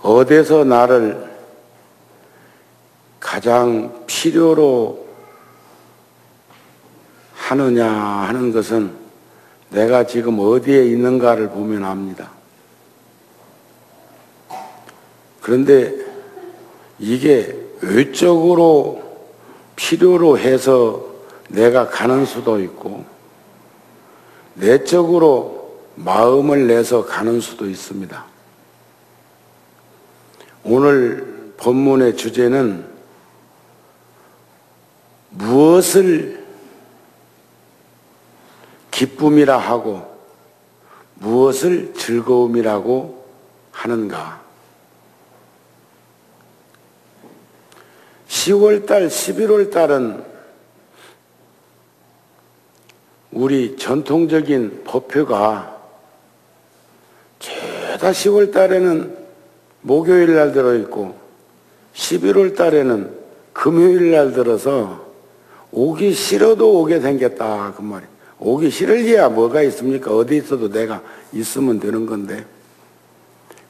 어디서 나를 가장 필요로 하느냐 하는 것은 내가 지금 어디에 있는가를 보면 압니다. 그런데 이게 외적으로 필요로 해서 내가 가는 수도 있고 내적으로 마음을 내서 가는 수도 있습니다. 오늘 본문의 주제는 무엇을 기쁨이라 하고 무엇을 즐거움이라고 하는가. 10월달, 11월달은 우리 전통적인 법표가 죄다 10월달에는 목요일 날 들어있고 11월달에는 금요일 날 들어서 오기 싫어도 오게 생겼다 그 말이에요. 오기 싫을리야 뭐가 있습니까? 어디 있어도 내가 있으면 되는 건데.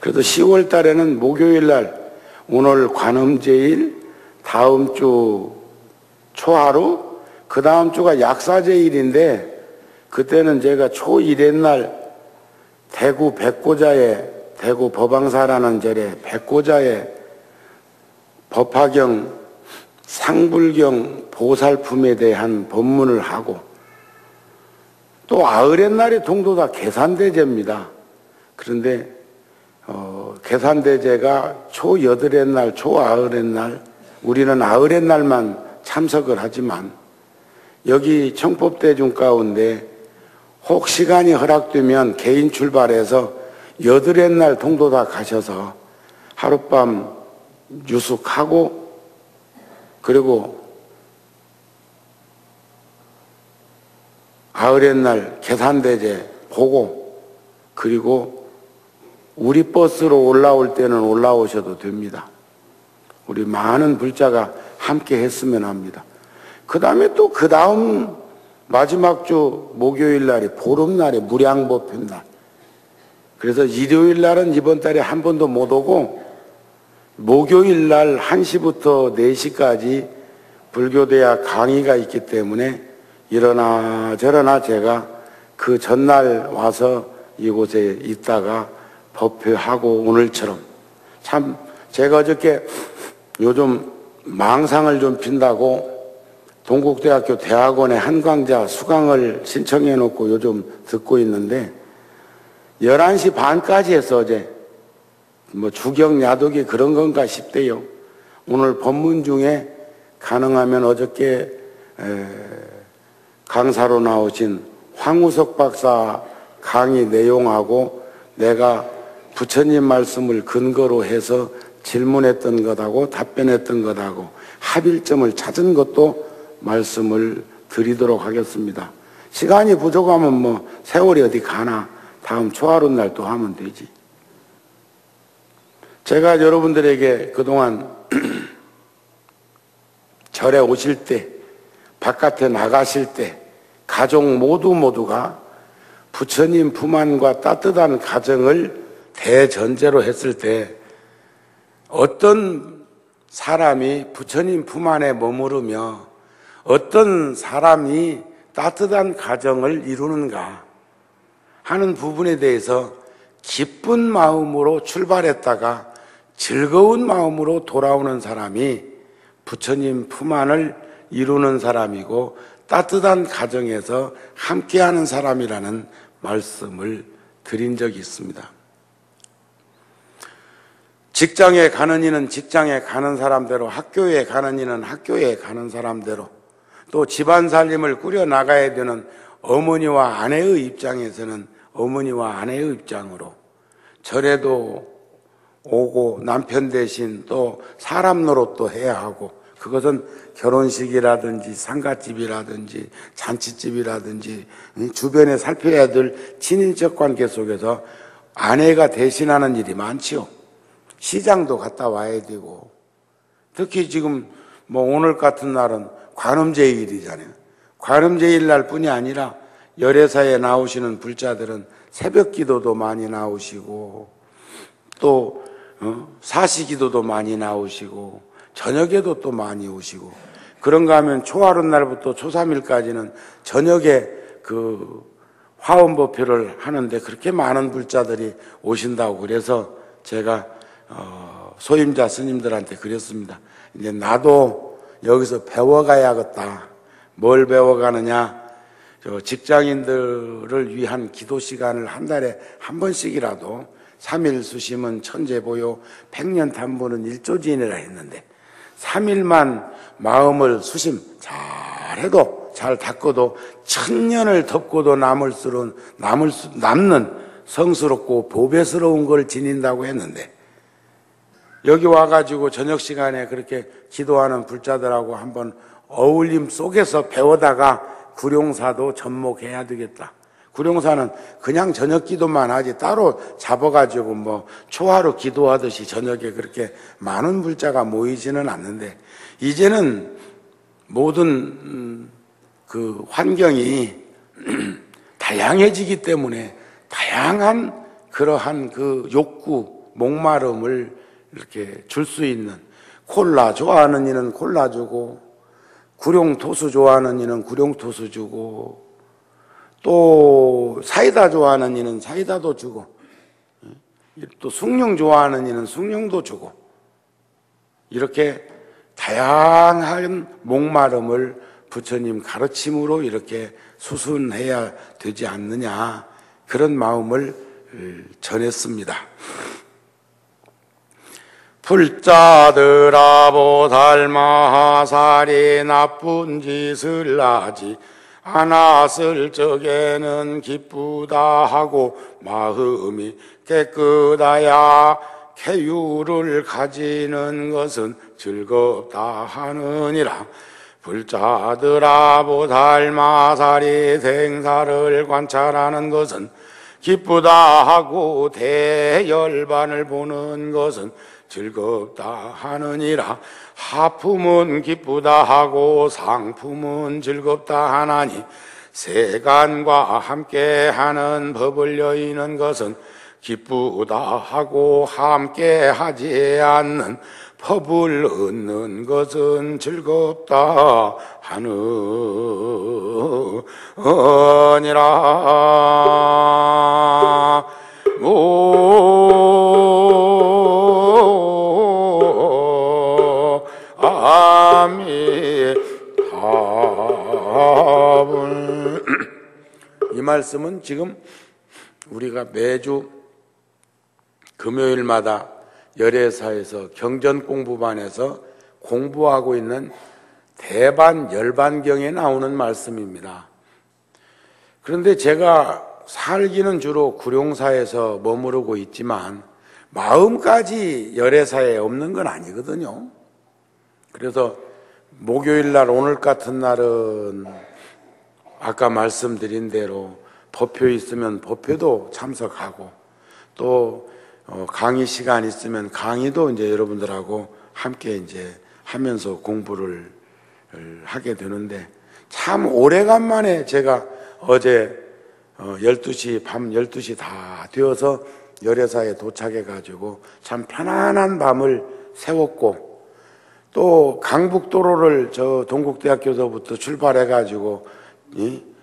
그래서 10월 달에는 목요일 날 오늘 관음제일, 다음 주 초하루, 그 다음 주가 약사제일인데 그때는 제가 초1의 날 대구 백고자에 대구 법왕사라는 절에 백고자에 법화경, 상불경, 보살품에 대한 법문을 하고 또 아흘의 날이 동도다 계산대제입니다. 그런데 계산대제가 초8의 날, 초9의 날 우리는 아흘의 날만 참석을 하지만 여기 청법대중 가운데 혹 시간이 허락되면 개인 출발해서 8의 날 동도다 가셔서 하룻밤 유숙하고 그리고 아흘의 날 계산대제 보고 그리고 우리 버스로 올라올 때는 올라오셔도 됩니다. 우리 많은 불자가 함께 했으면 합니다. 그 다음에 또 그 다음 마지막 주 목요일 날이 보름날에 무량법회 날. 그래서 일요일 날은 이번 달에 한 번도 못 오고 목요일 날 1시부터 4시까지 불교대학 강의가 있기 때문에 이러나 저러나 제가 그 전날 와서 이곳에 있다가 법회하고 오늘처럼 참 제가 어저께 요즘 망상을 좀 핀다고 동국대학교 대학원에 한강자 수강을 신청해 놓고 요즘 듣고 있는데 11시 반까지 했어 어제. 뭐 주경야독이 그런 건가 싶대요. 오늘 법문 중에 가능하면 어저께 강사로 나오신 황우석 박사 강의 내용하고 내가 부처님 말씀을 근거로 해서 질문했던 것하고 답변했던 것하고 합일점을 찾은 것도 말씀을 드리도록 하겠습니다. 시간이 부족하면 뭐 세월이 어디 가나 다음 초하루 날 또 하면 되지. 제가 여러분들에게 그동안 절에 오실 때 바깥에 나가실 때 가족 모두가 부처님 품 안과 따뜻한 가정을 대전제로 했을 때 어떤 사람이 부처님 품 안에 머무르며 어떤 사람이 따뜻한 가정을 이루는가 하는 부분에 대해서 기쁜 마음으로 출발했다가 즐거운 마음으로 돌아오는 사람이 부처님 품 안을 이루는 사람이고 따뜻한 가정에서 함께하는 사람이라는 말씀을 드린 적이 있습니다. 직장에 가는 이는 직장에 가는 사람대로, 학교에 가는 이는 학교에 가는 사람대로, 또 집안 살림을 꾸려 나가야 되는 어머니와 아내의 입장에서는 어머니와 아내의 입장으로 절에도 오고 남편 대신 또 사람 노릇도 해야 하고, 그것은 결혼식이라든지 상갓집이라든지 잔치집이라든지 주변에 살펴야 될 친인척 관계 속에서 아내가 대신하는 일이 많지요. 시장도 갔다 와야 되고, 특히 지금 뭐 오늘 같은 날은 관음제일이잖아요. 관음제일 날 뿐이 아니라 열애사에 나오시는 불자들은 새벽 기도도 많이 나오시고 또 사시기도도 많이 나오시고 저녁에도 또 많이 오시고, 그런가 하면 초하루 날부터 초3일까지는 저녁에 그 화엄법회를 하는데 그렇게 많은 불자들이 오신다고 그래서 제가 소임자 스님들한테 그랬습니다. 이제 나도 여기서 배워가야겠다. 뭘 배워가느냐? 직장인들을 위한 기도 시간을 한 달에 한 번씩이라도 3일 수심은 천재보요 100년 담보는 일조지인이라 했는데 3일만 마음을 수심 잘해도 잘 닦고도 1000년을 덮고도 남는 성스럽고 보배스러운 걸 지닌다고 했는데, 여기 와가지고 저녁 시간에 그렇게 기도하는 불자들하고 한번 어울림 속에서 배우다가 구룡사도 접목해야 되겠다. 구룡사는 그냥 저녁 기도만 하지 따로 잡아가지고 뭐 초하루 기도하듯이 저녁에 그렇게 많은 불자가 모이지는 않는데, 이제는 모든 그 환경이 다양해지기 때문에 다양한 그러한 그 욕구, 목마름을 이렇게 줄 수 있는, 콜라 좋아하는 이는 콜라 주고, 구룡토수 좋아하는 이는 구룡토수 주고, 또 사이다 좋아하는 이는 사이다도 주고, 또 숭늉 좋아하는 이는 숭늉도 주고, 이렇게 다양한 목마름을 부처님 가르침으로 이렇게 수순해야 되지 않느냐, 그런 마음을 전했습니다. 불자들아 보살마하살이 나쁜 짓을 하지 않았을 적에는 기쁘다 하고 마음이 깨끗하야 쾌유를 가지는 것은 즐겁다 하느니라. 불자들아 보살마살이 생사를 관찰하는 것은 기쁘다 하고 대열반을 보는 것은 즐겁다 하느니라. 하품은 기쁘다 하고 상품은 즐겁다 하나니 세간과 함께하는 법을 여의는 것은 기쁘다 하고 함께하지 않는 법을 얻는 것은 즐겁다 하느니라. 이 말씀은 지금 우리가 매주 금요일마다 열애사에서 경전 공부반에서 공부하고 있는 대반 열반경에 나오는 말씀입니다. 그런데 제가 살기는 주로 구룡사에서 머무르고 있지만 마음까지 열애사에 없는 건 아니거든요. 그래서 목요일날 오늘 같은 날은 아까 말씀드린 대로 법표 있으면 법표도 참석하고, 또 강의 시간 있으면 강의도 이제 여러분들하고 함께 이제 하면서 공부를 하게 되는데, 참 오래간만에 제가 어제 12시, 밤 12시 다 되어서 열애사에 도착해가지고 참 편안한 밤을 새웠고, 또 강북도로를 저 동국대학교서부터 출발해가지고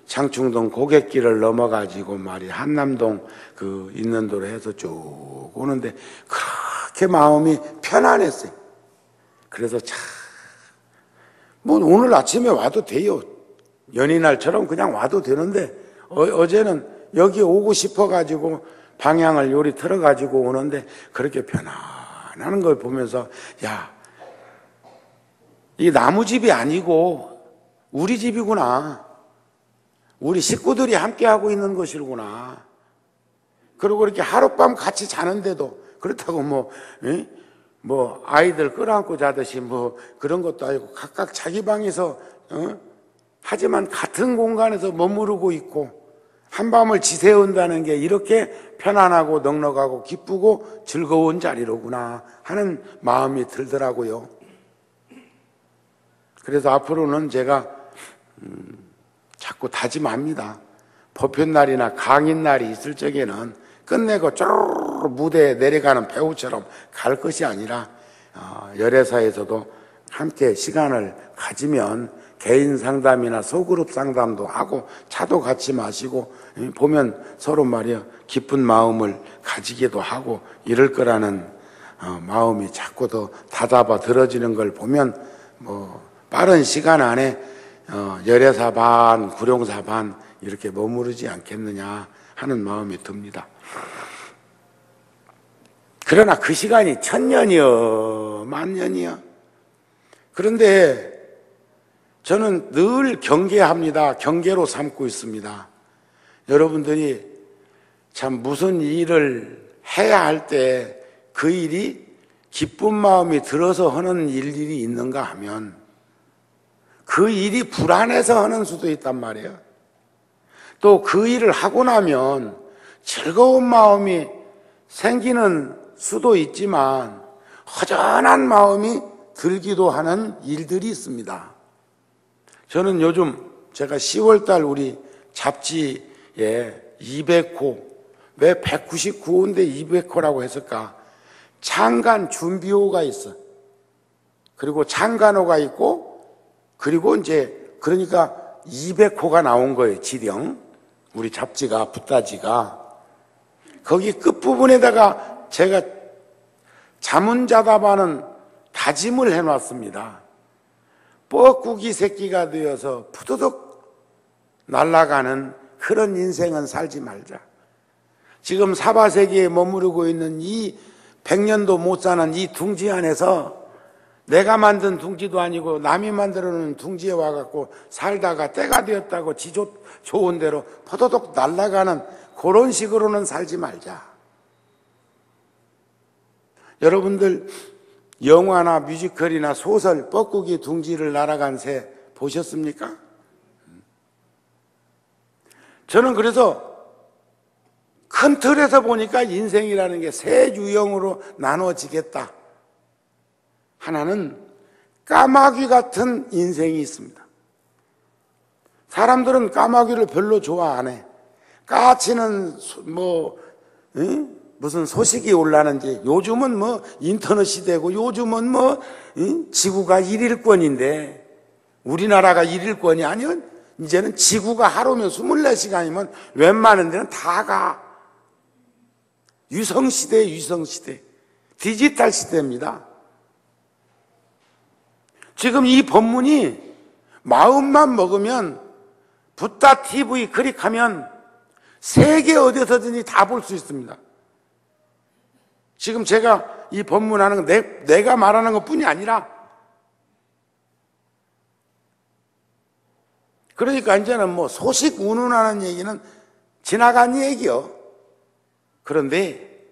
창충동 고갯길을 넘어가지고 말이 한남동 그 있는 도로 해서 쭉 오는데 그렇게 마음이 편안했어요. 그래서 참 뭐 오늘 아침에 와도 돼요. 연인날처럼 그냥 와도 되는데 어제는 여기 오고 싶어가지고 방향을 요리 틀어가지고 오는데 그렇게 편안한 걸 보면서, 야, 이 나무집이 아니고 우리 집이구나. 우리 식구들이 함께하고 있는 것이구나. 그리고 이렇게 하룻밤 같이 자는데도 그렇다고 뭐 아이들 끌어안고 자듯이 뭐 그런 것도 아니고 각각 자기 방에서 하지만 같은 공간에서 머무르고 있고 한밤을 지새운다는 게 이렇게 편안하고 넉넉하고 기쁘고 즐거운 자리로구나 하는 마음이 들더라고요. 그래서 앞으로는 제가 자꾸 다짐합니다. 법회날이나 강인날이 있을 적에는 끝내고 쪼르르 무대에 내려가는 배우처럼 갈 것이 아니라 열애사에서도 함께 시간을 가지면 개인 상담이나 소그룹 상담도 하고 차도 같이 마시고 보면 서로 말이야 기쁜 마음을 가지기도 하고 이럴 거라는 마음이 자꾸 더 다잡아 들어지는 걸 보면 뭐 빠른 시간 안에 열애사 반, 구룡사 반 이렇게 머무르지 않겠느냐 하는 마음이 듭니다. 그러나 그 시간이 1000년이요, 10,000년이요. 그런데 저는 늘 경계합니다. 경계로 삼고 있습니다. 여러분들이 참 무슨 일을 해야 할 때 그 일이 기쁜 마음이 들어서 하는 일들이 있는가 하면 그 일이 불안해서 하는 수도 있단 말이에요. 또 그 일을 하고 나면 즐거운 마음이 생기는 수도 있지만 허전한 마음이 들기도 하는 일들이 있습니다. 저는 요즘 제가 10월달 우리 잡지에 200호, 왜 199호인데 200호라고 했을까? 창간 준비호가 있어. 그리고 창간호가 있고, 그리고 이제, 그러니까 200호가 나온 거예요, 지령. 우리 잡지가, 붓다지가. 거기 끝부분에다가 제가 자문자답하는 다짐을 해놨습니다. 뻐꾸기 새끼가 되어서 푸드덕 날아가는 그런 인생은 살지 말자. 지금 사바세계에 머무르고 있는 이 100년도 못 사는 이 둥지 안에서 내가 만든 둥지도 아니고 남이 만들어놓은 둥지에 와갖고 살다가 때가 되었다고 지 좋은 대로 포도독 날아가는 그런 식으로는 살지 말자. 여러분들 영화나 뮤지컬이나 소설 뻐꾸기 둥지를 날아간 새 보셨습니까? 저는 그래서 큰 틀에서 보니까 인생이라는 게 세 유형으로 나눠지겠다. 하나는 까마귀 같은 인생이 있습니다. 사람들은 까마귀를 별로 좋아 안 해. 까치는 무슨 소식이 올라는지 요즘은 뭐 인터넷 시대고 요즘은 뭐 지구가 1일권인데 우리나라가 1일권이 아니요. 이제는 지구가 하루면 24시간이면 웬만한 데는 다 가. 유성시대, 유성시대. 디지털 시대입니다. 지금 이 법문이 마음만 먹으면 붓다 TV 클릭하면 세계 어디서든지 다 볼 수 있습니다. 지금 제가 이 법문하는 건 내가 말하는 것 뿐이 아니라 그러니까 이제는 뭐 소식 운운하는 얘기는 지나간 얘기요. 그런데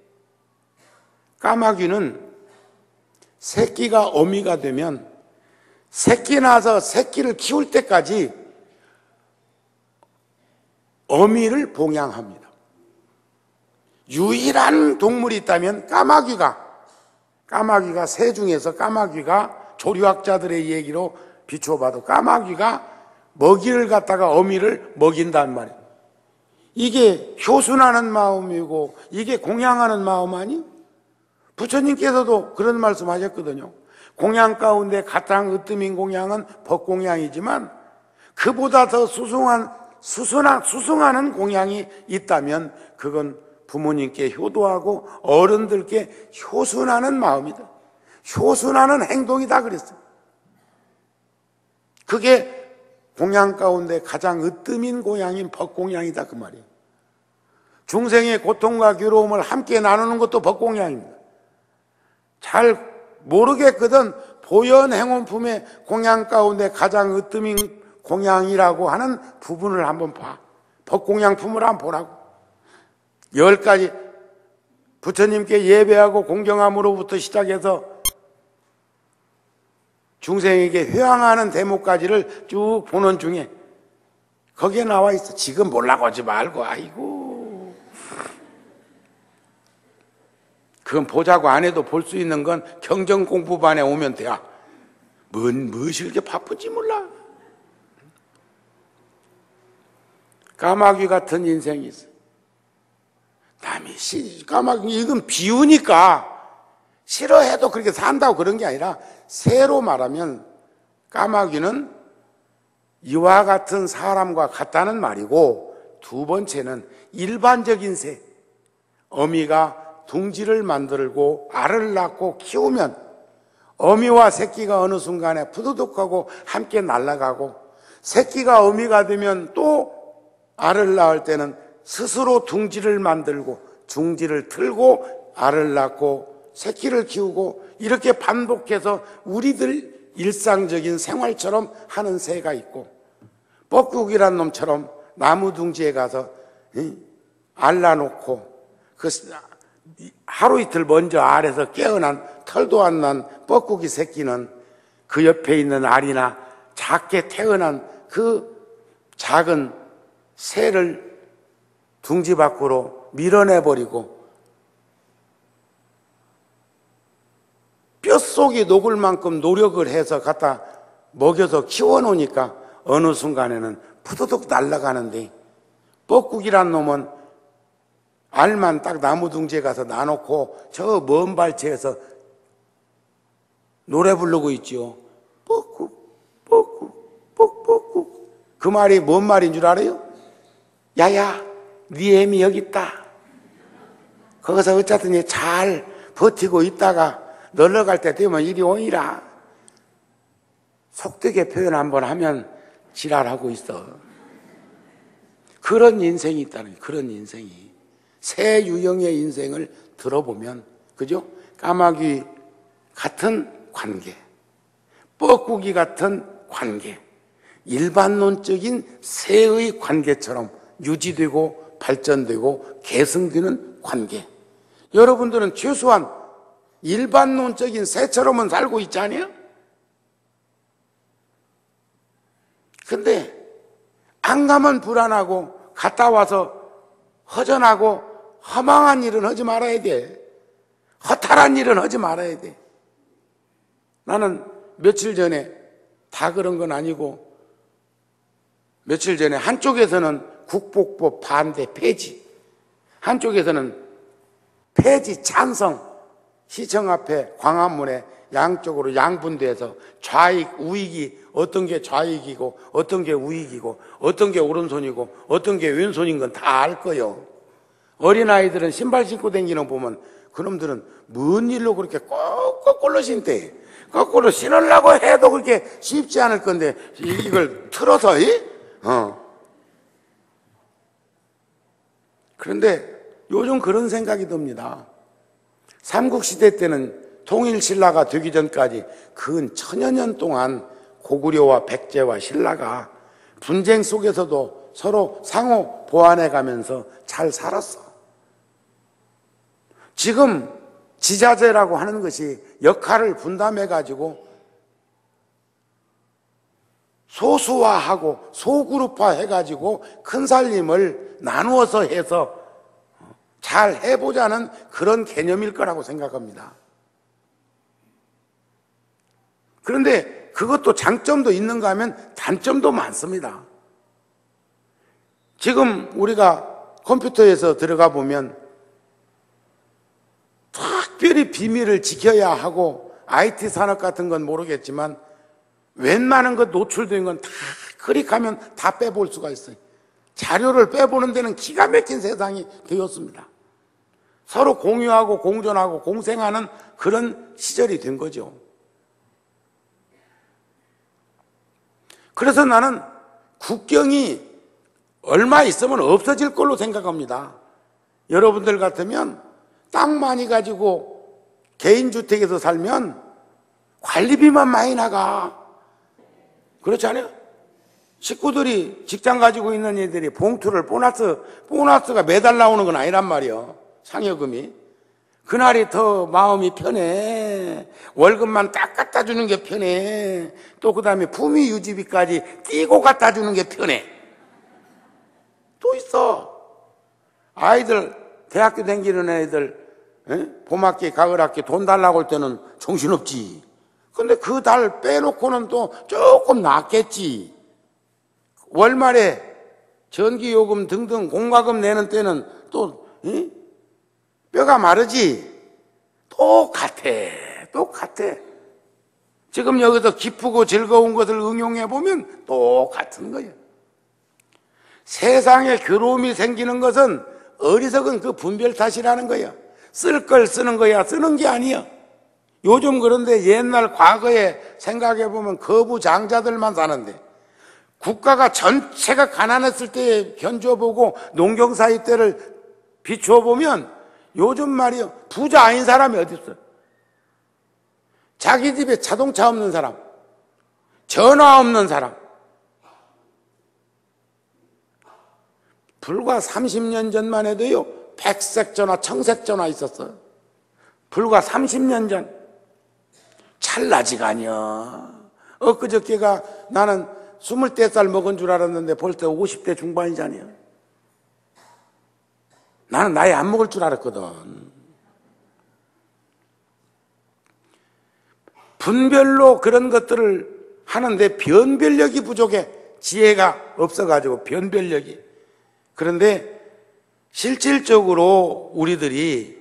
까마귀는 새끼가 어미가 되면 새끼 낳아서 새끼를 키울 때까지 어미를 봉양합니다. 유일한 동물이 있다면 까마귀가 새 중에서 까마귀가 조류학자들의 얘기로 비추어봐도 까마귀가 먹이를 갖다가 어미를 먹인단 말이에요. 이게 효순하는 마음이고 이게 공양하는 마음 아니? 부처님께서도 그런 말씀 하셨거든요. 공양 가운데 가장 으뜸인 공양은 법공양이지만 그보다 더 수승하는 공양이 있다면 그건 부모님께 효도하고 어른들께 효순하는 마음이다. 효순하는 행동이다 그랬어요. 그게 공양 가운데 가장 으뜸인 공양인 법공양이다 그 말이에요. 중생의 고통과 괴로움을 함께 나누는 것도 법공양입니다. 잘 모르겠거든 보현행원품의 공양 가운데 가장 으뜸인 공양이라고 하는 부분을 한번 봐. 법공양품을 한번 보라고. 10가지 부처님께 예배하고 공경함으로부터 시작해서 중생에게 회항하는 대목까지를 쭉 보는 중에 거기에 나와 있어. 지금 몰라고 하지 말고 아이고 그건 보자고 안 해도 볼 수 있는 건 경전 공부반에 오면 돼야. 무엇이 이렇게 바쁜지 몰라. 까마귀 같은 인생이 있어. 남이 까마귀 이건 비유니까 싫어해도 그렇게 산다고 그런 게 아니라 새로 말하면 까마귀는 이와 같은 사람과 같다는 말이고, 두 번째는 일반적인 새, 어미가 둥지를 만들고 알을 낳고 키우면 어미와 새끼가 어느 순간에 푸드득하고 함께 날아가고, 새끼가 어미가 되면 또 알을 낳을 때는 스스로 둥지를 만들고 둥지를 틀고 알을 낳고 새끼를 키우고, 이렇게 반복해서 우리들 일상적인 생활처럼 하는 새가 있고, 뻐꾸기란 놈처럼 나무 둥지에 가서 알 낳아놓고 그 하루 이틀 먼저 알에서 깨어난 털도 안 난 뻐꾸기 새끼는 그 옆에 있는 알이나 작게 태어난 그 작은 새를 둥지 밖으로 밀어내버리고 뼛속이 녹을 만큼 노력을 해서 갖다 먹여서 키워놓으니까 어느 순간에는 푸드득 날아가는데, 뻐꾸기란 놈은 알만 딱 나무 둥지에 가서 놔놓고 저 먼 발치에서 노래 부르고 있죠. 뻐꾸 뻐꾸 뻐꾸. 그 말이 뭔 말인 줄 알아요? 야야, 네 애미 여기 있다. 거기서 어쨌든 잘 버티고 있다가 놀러 갈 때 되면 이리 오이라. 속되게 표현 한번 하면 지랄하고 있어. 그런 인생이 있다는 거예요. 그런 인생이. 새 유형의 인생을 들어보면, 그죠? 까마귀 같은 관계, 뻐꾸기 같은 관계, 일반론적인 새의 관계처럼 유지되고 발전되고 계승되는 관계. 여러분들은 최소한 일반론적인 새처럼은 살고 있지 않아요? 근데 안 가면 불안하고 갔다 와서 허전하고 허망한 일은 하지 말아야 돼. 허탈한 일은 하지 말아야 돼. 나는 며칠 전에, 다 그런 건 아니고 며칠 전에 한쪽에서는 국보법 반대 폐지, 한쪽에서는 폐지 찬성, 시청 앞에 광화문에 양쪽으로 양분돼서 좌익, 우익이 어떤 게 좌익이고 어떤 게 우익이고 어떤 게 오른손이고 어떤 게 왼손인 건 다 알 거요. 어린아이들은 신발 신고 다니는 거 보면 그놈들은 뭔 일로 그렇게 거꾸로 신대. 거꾸로 신으려고 해도 그렇게 쉽지 않을 건데 이걸 틀어서 그런데 요즘 그런 생각이 듭니다. 삼국시대 때는 통일신라가 되기 전까지 근 천여 년 동안 고구려와 백제와 신라가 분쟁 속에서도 서로 상호 보완해 가면서 잘 살았어. 지금 지자체라고 하는 것이 역할을 분담해 가지고 소수화하고 소그룹화 해가지고 큰 살림을 나누어서 해서 잘 해보자는 그런 개념일 거라고 생각합니다. 그런데 그것도 장점도 있는가 하면 단점도 많습니다. 지금 우리가 컴퓨터에서 들어가 보면 특별히 비밀을 지켜야 하고 IT 산업 같은 건 모르겠지만 웬만한 것 노출된 건 다 클릭하면 다 빼볼 수가 있어요. 자료를 빼보는 데는 기가 막힌 세상이 되었습니다. 서로 공유하고 공존하고 공생하는 그런 시절이 된 거죠. 그래서 나는 국경이 얼마 있으면 없어질 걸로 생각합니다. 여러분들 같으면 땅 많이 가지고 개인주택에서 살면 관리비만 많이 나가. 그렇지 않아요? 식구들이 직장 가지고 있는 애들이 봉투를 보너스가 매달 나오는 건 아니란 말이에요. 상여금이. 그날이 더 마음이 편해. 월급만 딱 갖다 주는 게 편해. 또 그 다음에 품위 유지비까지 띄고 갖다 주는 게 편해. 또 있어. 아이들 대학교 다니는 애들 봄학기 가을학기 돈 달라고 할 때는 정신없지. 근데 그 달 빼놓고는 또 조금 낫겠지. 월말에 전기요금 등등 공과금 내는 때는 또 뼈가 마르지? 똑같아. 지금 여기서 기쁘고 즐거운 것을 응용해 보면 똑같은 거예요. 세상에 괴로움이 생기는 것은 어리석은 그 분별 탓이라는 거예요. 쓸 걸 쓰는 거야. 쓰는 게 아니야. 요즘 그런데 옛날 과거에 생각해 보면 거부장자들만 사는데, 국가가 전체가 가난했을 때 견뎌보고 농경사회 때를 비추어 보면 요즘 말이요, 부자 아닌 사람이 어디 있어요? 자기 집에 자동차 없는 사람, 전화 없는 사람. 불과 30년 전만 해도요, 백색 전화, 청색 전화 있었어요. 불과 30년 전. 찰나지간이야. 엊그저께가 나는 24살 먹은 줄 알았는데 벌써 50대 중반이잖아요. 나는 나이 안 먹을 줄 알았거든. 분별로 그런 것들을 하는데 변별력이 부족해. 지혜가 없어가지고 변별력이. 그런데 실질적으로 우리들이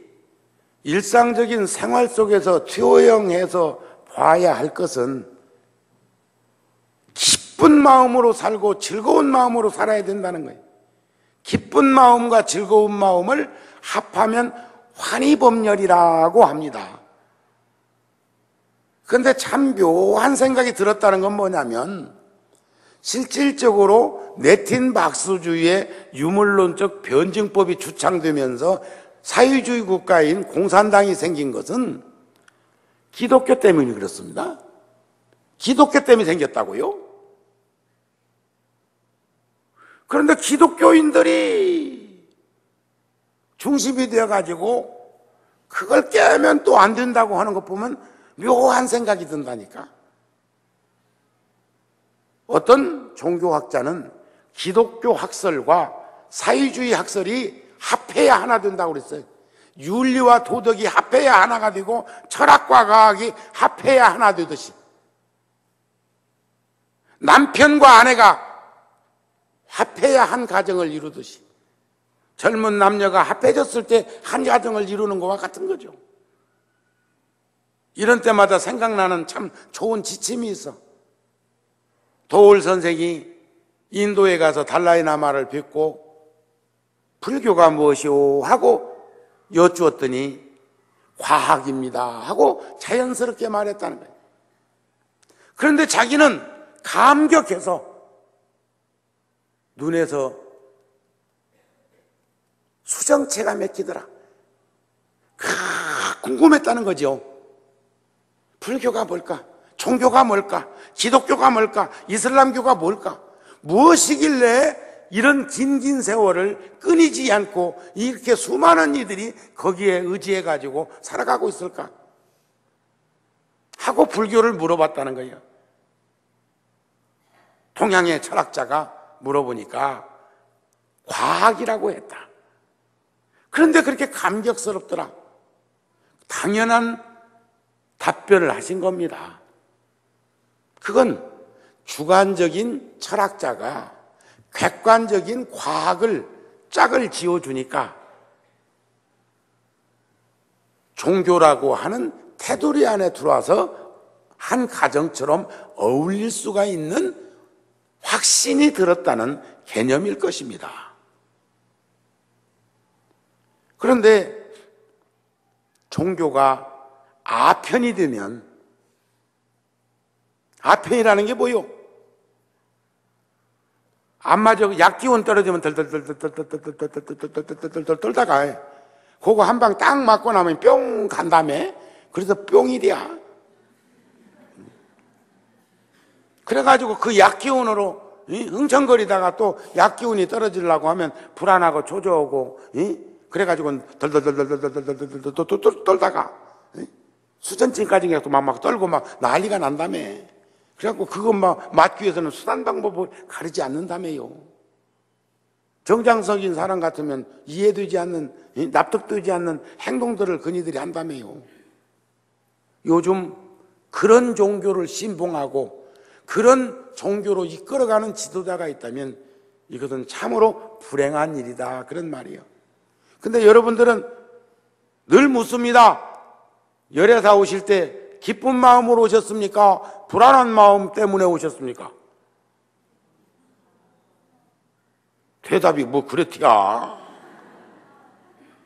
일상적인 생활 속에서 투영해서 봐야 할 것은 기쁜 마음으로 살고 즐거운 마음으로 살아야 된다는 거예요. 기쁜 마음과 즐거운 마음을 합하면 환희법렬이라고 합니다. 그런데 참 묘한 생각이 들었다는 건 뭐냐면, 실질적으로 네틴 박스주의의 유물론적 변증법이 주창되면서 사회주의 국가인 공산당이 생긴 것은 기독교 때문이 그렇습니다. 기독교 때문에 생겼다고요? 그런데 기독교인들이 중심이 되어가지고 그걸 깨면 또 안 된다고 하는 것 보면 묘한 생각이 든다니까. 어떤 종교학자는 기독교 학설과 사회주의 학설이 합해야 하나 된다고 그랬어요. 윤리와 도덕이 합해야 하나가 되고 철학과 과학이 합해야 하나 되듯이, 남편과 아내가 합해야 한 가정을 이루듯이, 젊은 남녀가 합해졌을 때 한 가정을 이루는 것과 같은 거죠. 이런 때마다 생각나는 참 좋은 지침이 있어. 도울 선생이 인도에 가서 달라이라마를 뵙고 불교가 무엇이오 하고 여쭈었더니 과학입니다 하고 자연스럽게 말했다는 거예요. 그런데 자기는 감격해서 눈에서 수정체가 맺히더라. 궁금했다는 거죠. 불교가 뭘까? 종교가 뭘까? 기독교가 뭘까? 이슬람교가 뭘까? 무엇이길래 이런 긴 세월을 끊이지 않고 이렇게 수많은 이들이 거기에 의지해가지고 살아가고 있을까? 하고 불교를 물어봤다는 거예요. 동양의 철학자가 물어보니까 과학이라고 했다. 그런데 그렇게 감격스럽더라. 당연한 답변을 하신 겁니다. 그건 주관적인 철학자가 객관적인 과학을 짝을 지어주니까 종교라고 하는 테두리 안에 들어와서 한 가정처럼 어울릴 수가 있는 확신이 들었다는 개념일 것입니다. 그런데 종교가 아편이 되면, 아편이라는 게 뭐요? 안 맞아. 약 기운 떨어지면 덜덜덜덜덜덜덜덜덜덜덜덜 떨다가 그거 한 방 딱 맞고 나면 뿅 간다며. 그래서 뿅일이야. 그래가지고 그 약 기운으로 흥청거리다가 또 약 기운이 떨어지려고 하면 불안하고 초조하고, 그래가지고 덜덜덜덜덜덜덜덜 떨다가 수전증까지 가서 막 떨고 막 난리가 난다며. 그래갖고 그거 막 맞기 위해서는 수단 방법을 가르지 않는다며요. 정상적인 사람 같으면 이해되지 않는, 납득되지 않는 행동들을 그니들이 한다며요. 요즘 그런 종교를 신봉하고 그런 종교로 이끌어가는 지도자가 있다면 이것은 참으로 불행한 일이다, 그런 말이에요. 근데 여러분들은 늘 묻습니다. 열애사 오실 때 기쁜 마음으로 오셨습니까? 불안한 마음 때문에 오셨습니까? 대답이 뭐 그렇디야.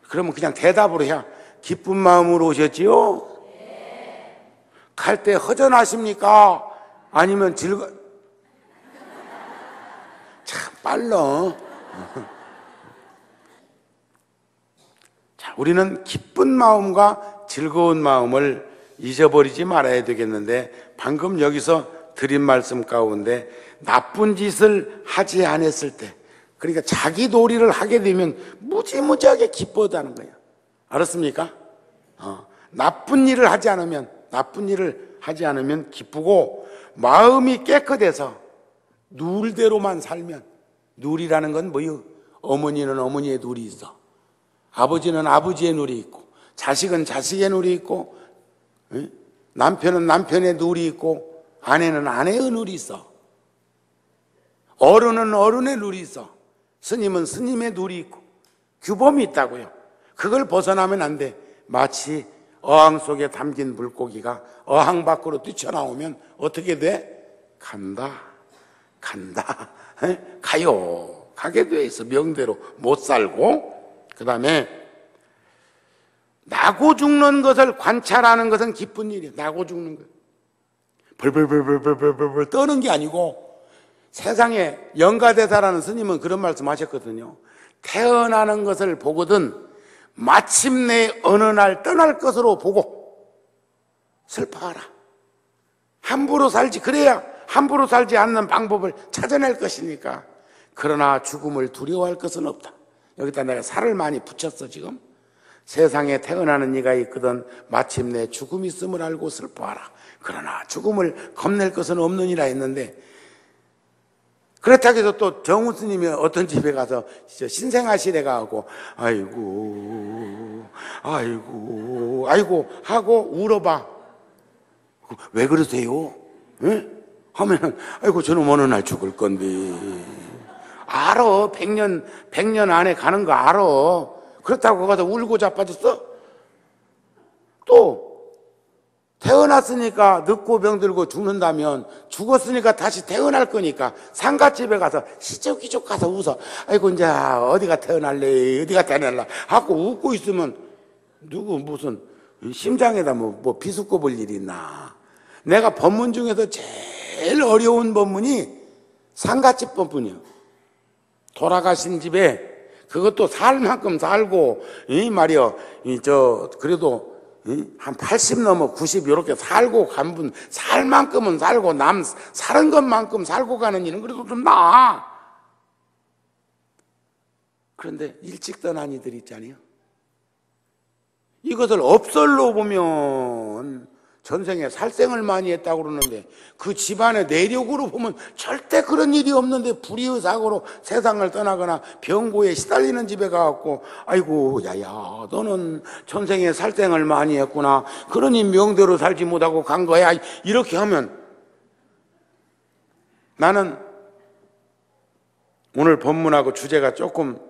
그러면 그냥 대답으로 해야 기쁜 마음으로 오셨지요? 갈 때 허전하십니까? 아니면 참 빨라. 자, 우리는 기쁜 마음과 즐거운 마음을 잊어버리지 말아야 되겠는데, 방금 여기서 드린 말씀 가운데 나쁜 짓을 하지 않았을 때, 그러니까 자기 도리를 하게 되면 무지무지하게 기뻐하다는 거예요. 알았습니까? 나쁜 일을 하지 않으면 기쁘고, 마음이 깨끗해서 누울대로만 살면, 누리라는 건 뭐요? 어머니는 어머니의 누리 있어. 아버지는 아버지의 누리 있고, 자식은 자식의 누리 있고, 남편은 남편의 누리 있고, 아내는 아내의 누리 있어. 어른은 어른의 누리 있어. 스님은 스님의 누리 있고, 규범이 있다고요. 그걸 벗어나면 안 돼. 마치 어항 속에 담긴 물고기가 어항 밖으로 뛰쳐나오면 어떻게 돼? 간다. 가요. 가게 돼 있어. 명대로 못 살고. 그 다음에 나고 죽는 것을 관찰하는 것은 기쁜 일이에요. 나고 죽는 것. 벌벌벌벌벌벌벌 떠는 게 아니고, 세상에 영가대사라는 스님은 그런 말씀 하셨거든요. 태어나는 것을 보거든 마침내 어느 날 떠날 것으로 보고 슬퍼하라. 함부로 살지, 그래야 함부로 살지 않는 방법을 찾아낼 것이니까. 그러나 죽음을 두려워할 것은 없다. 여기다 내가 살을 많이 붙였어. 지금 세상에 태어나는 이가 있거든 마침내 죽음이 있음을 알고 슬퍼하라. 그러나 죽음을 겁낼 것은 없느니라 했는데, 그렇다고 해서 또 정우 스님이 어떤 집에 가서 신생아실에 가고 아이고 하고 울어봐. 왜 그러세요? 하면 아이고 저는 어느 날 죽을 건데. 알아. 100년 안에 가는 거 알아. 그렇다고 가서 울고 자빠졌어? 또 태어났으니까 늙고 병들고 죽는다면 죽었으니까 다시 태어날 거니까 상갓집에 가서 시적시적 가서 웃어. 아이고 이제 어디가 태어날래 하고 웃고 있으면 누구 무슨 심장에다 뭐 비수꺼 볼 일이 있나. 내가 법문 중에서 제일 어려운 법문이 상갓집 법문이요. 돌아가신 집에 그것도 살 만큼 살고 이 말이요. 그래도 한 80 넘어 90 이렇게 살고 간 분, 살 만큼은 살고 남 사는 것만큼 살고 가는 일은 그래도 좀 나아. 그런데 일찍 떠난 이들 있잖아요. 이것을 업설로 보면 전생에 살생을 많이 했다고 그러는데, 그 집안의 내력으로 보면 절대 그런 일이 없는데 불의의 사고로 세상을 떠나거나 병고에 시달리는 집에 가갖고 아이고 야야 너는 전생에 살생을 많이 했구나, 그러니 명대로 살지 못하고 간 거야, 이렇게 하면, 나는 오늘 법문하고 주제가 조금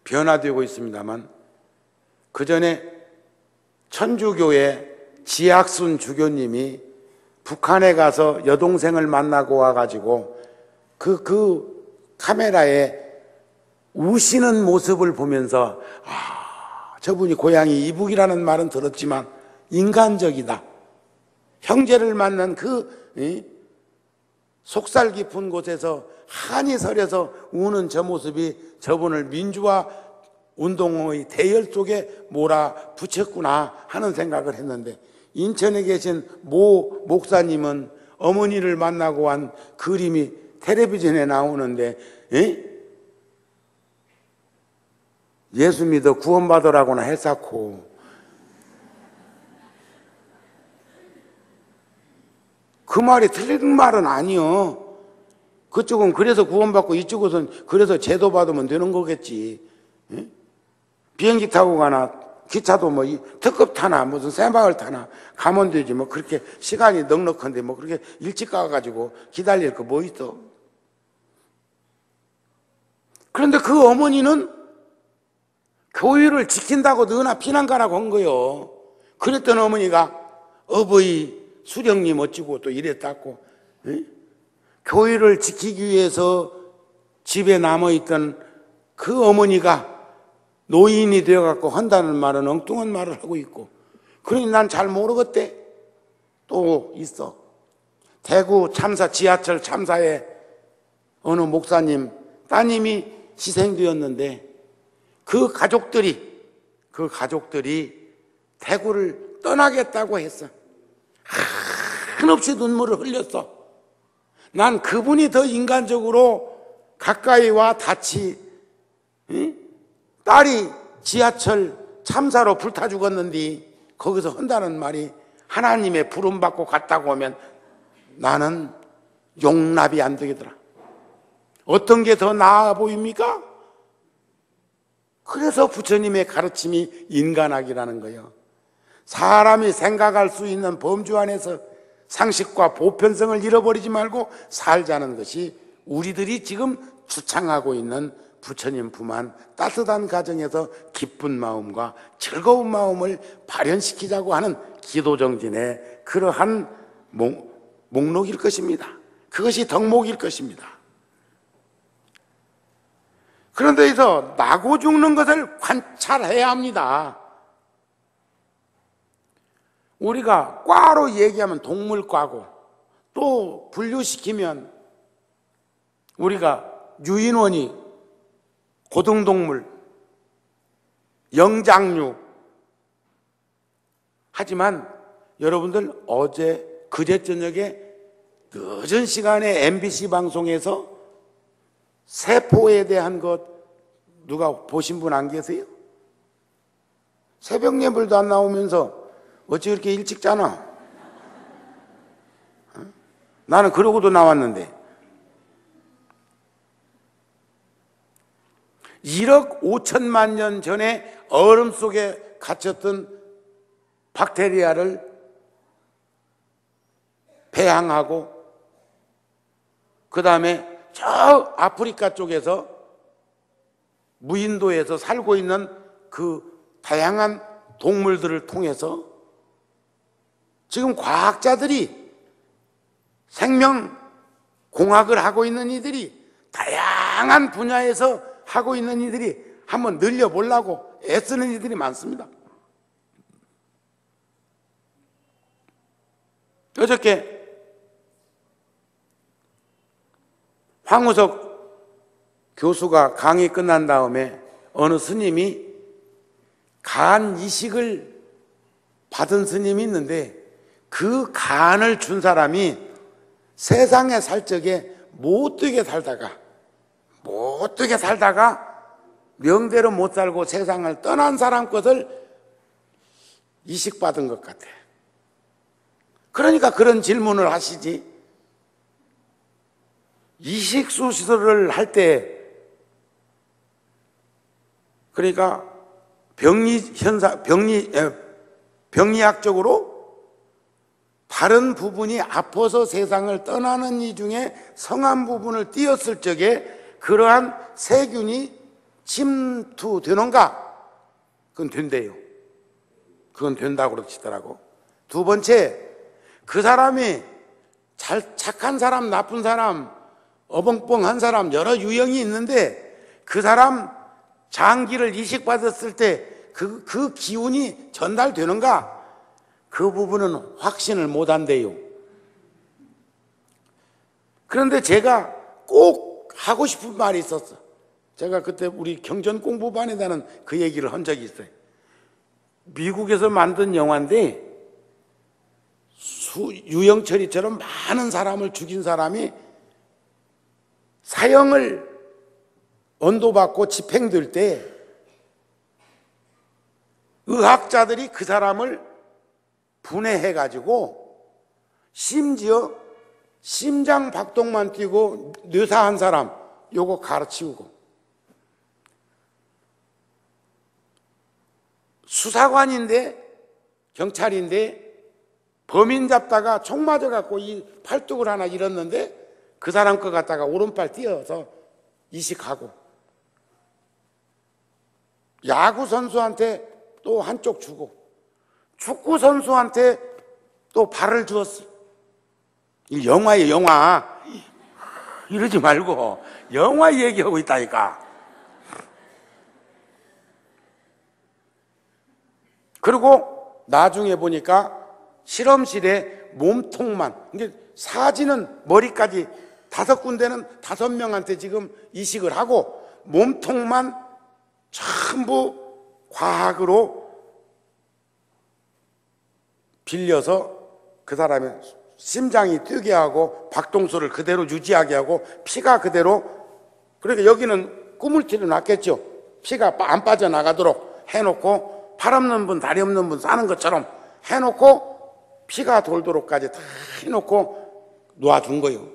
변화되고 있습니다만, 그 전에 천주교회 지학순 주교님이 북한에 가서 여동생을 만나고 와가지고 그 카메라에 우시는 모습을 보면서 저분이 고향이 이북이라는 말은 들었지만 인간적이다. 형제를 만난 그 속살 깊은 곳에서 한이 서려서 우는 저 모습이 저분을 민주화 운동의 대열 속에 몰아붙였구나 하는 생각을 했는데, 인천에 계신 모 목사님은 어머니를 만나고 한 그림이 텔레비전에 나오는데, 예수 믿어 구원받으라고나 했었고, 그 말이 틀린 말은 아니요. 그쪽은 그래서 구원받고 이쪽은 그래서 제도 받으면 되는 거겠지. 비행기 타고 가나 기차도 뭐 특급 타나 무슨 새마을 타나 가면 되지. 뭐 그렇게 시간이 넉넉한데 뭐 그렇게 일찍 가가지고 기다릴 거 뭐 있어. 그런데 그 어머니는 교회를 지킨다고 너나 피난 가라고 한 거요. 그랬던 어머니가 어버이 수령님 어찌고 또 이랬다고. 에? 교회를 지키기 위해서 집에 남아있던 그 어머니가 노인이 되어갖고 한다는 말은 엉뚱한 말을 하고 있고, 그러니 난 잘 모르겠대. 또 있어. 대구 참사, 지하철 참사에 어느 목사님 따님이 희생되었는데 그 가족들이 대구를 떠나겠다고 했어. 한없이 눈물을 흘렸어. 난 그분이 더 인간적으로 가까이 와 닿지. 응? 딸이 지하철 참사로 불타 죽었는데 거기서 한다는 말이 하나님의 부름받고 갔다고 하면 나는 용납이 안 되겠더라. 어떤 게 더 나아 보입니까? 그래서 부처님의 가르침이 인간학이라는 거예요. 사람이 생각할 수 있는 범주 안에서 상식과 보편성을 잃어버리지 말고 살자는 것이 우리들이 지금 주창하고 있는 부처님 품안 따뜻한 가정에서 기쁜 마음과 즐거운 마음을 발현시키자고 하는 기도정진의 그러한 목록일 것입니다. 그것이 덕목일 것입니다. 그런데 여기서 나고 죽는 것을 관찰해야 합니다. 우리가 과로 얘기하면 동물과고, 또 분류시키면 우리가 유인원이 고등동물, 영장류. 하지만 여러분들 그제 저녁에 늦은 시간에 MBC 방송에서 세포에 대한 것 누가 보신 분 안 계세요? 새벽 예불도 안 나오면서 어찌 그렇게 일찍 자나? 나는 그러고도 나왔는데 1억 5천만 년 전에 얼음 속에 갇혔던 박테리아를 배양하고 그 다음에 저 아프리카 쪽에서 무인도에서 살고 있는 그 다양한 동물들을 통해서 지금 과학자들이 생명공학을 하고 있는 이들이 다양한 분야에서 하고 있는 이들이 한번 늘려보려고 애쓰는 이들이 많습니다. 어저께 황우석 교수가 강의 끝난 다음에 어느 스님이 간 이식을 받은 스님이 있는데 그 간을 준 사람이 세상에 살 적에 못되게 살다가 명대로 못 살고 세상을 떠난 사람 것을 이식받은 것 같아. 그러니까 그런 질문을 하시지. 이식 수술을 할 때 그러니까 병리학적으로 다른 부분이 아파서 세상을 떠나는 이 중에 성한 부분을 띄었을 적에 그러한 세균이 침투되는가? 그건 된대요. 그건 된다고 그러시더라고. 두 번째, 그 사람이 착한 사람, 나쁜 사람, 어벙벙한 사람 여러 유형이 있는데 그 사람 장기를 이식받았을 때 그 기운이 전달되는가? 그 부분은 확신을 못한대요. 그런데 제가 꼭 하고 싶은 말이 있었어. 제가 그때 우리 경전 공부반에다는 그 얘기를 한 적이 있어요. 미국에서 만든 영화인데 유영철이처럼 많은 사람을 죽인 사람이 사형을 언도받고 집행될 때 의학자들이 그 사람을 분해해가지고 심지어 심장 박동만 뛰고 뇌사한 사람 요거 가르치우고 수사관인데 경찰인데 범인 잡다가 총 맞아갖고 이 팔뚝을 하나 잃었는데 그 사람 거 갖다가 오른팔 띄어서 이식하고 야구 선수한테 또 한쪽 주고 축구 선수한테 또 발을 주었어. 이 영화예요, 영화. 이러지 말고 영화 얘기하고 있다니까. 그리고 나중에 보니까 실험실에 몸통만, 이게 사지는 머리까지 5군데는 5명한테 지금 이식을 하고 몸통만 전부 과학으로 빌려서 그 사람의 심장이 뛰게 하고 박동수를 그대로 유지하게 하고 피가 그대로, 그러니까 여기는 꾸물티를 놨겠죠. 피가 안 빠져나가도록 해놓고 팔 없는 분 다리 없는 분 싸는 것처럼 해놓고 피가 돌도록까지 다 해놓고 놓아준 거예요.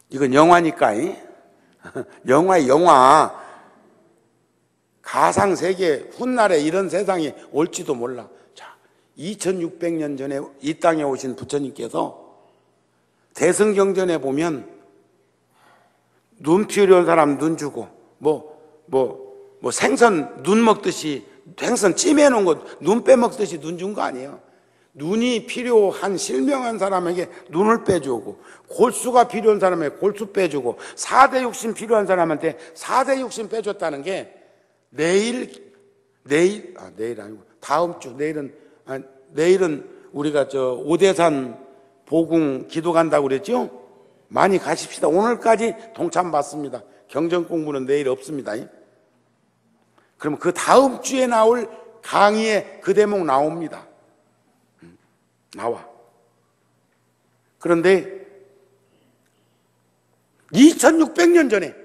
이건 영화니까. 영화의 영화. 가상세계 훗날에 이런 세상이 올지도 몰라. 자, 2600년 전에 이 땅에 오신 부처님께서 대승경전에 보면 눈 필요한 사람 눈 주고 뭐 생선 눈 먹듯이 생선 찜해놓은 거 눈 빼먹듯이 눈 준 거 아니에요. 눈이 필요한 실명한 사람에게 눈을 빼주고 골수가 필요한 사람에게 골수 빼주고 4대 육신 필요한 사람한테 4대 육신 빼줬다는 게 내일 아니고 다음 주 내일은 우리가 오대산 보궁 기도 간다고 그랬죠? 많이 가십시다. 오늘까지 동참 받습니다. 경전 공부는 내일 없습니다. 그럼 그 다음 주에 나올 강의에 그 대목 나옵니다. 나와. 그런데 2600년 전에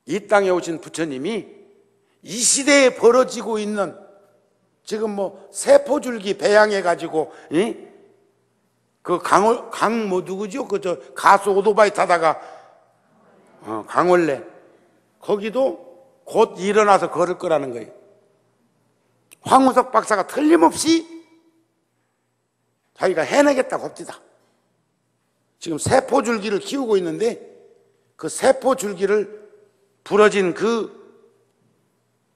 이 땅에 오신 부처님이 이 시대에 벌어지고 있는 지금 세포줄기 배양해가지고 그 누구죠? 가수 오토바이 타다가 강원래 거기도 곧 일어나서 걸을 거라는 거예요. 황우석 박사가 틀림없이 자기가 해내겠다고 합니다. 지금 세포줄기를 키우고 있는데 그 세포줄기를 부러진 그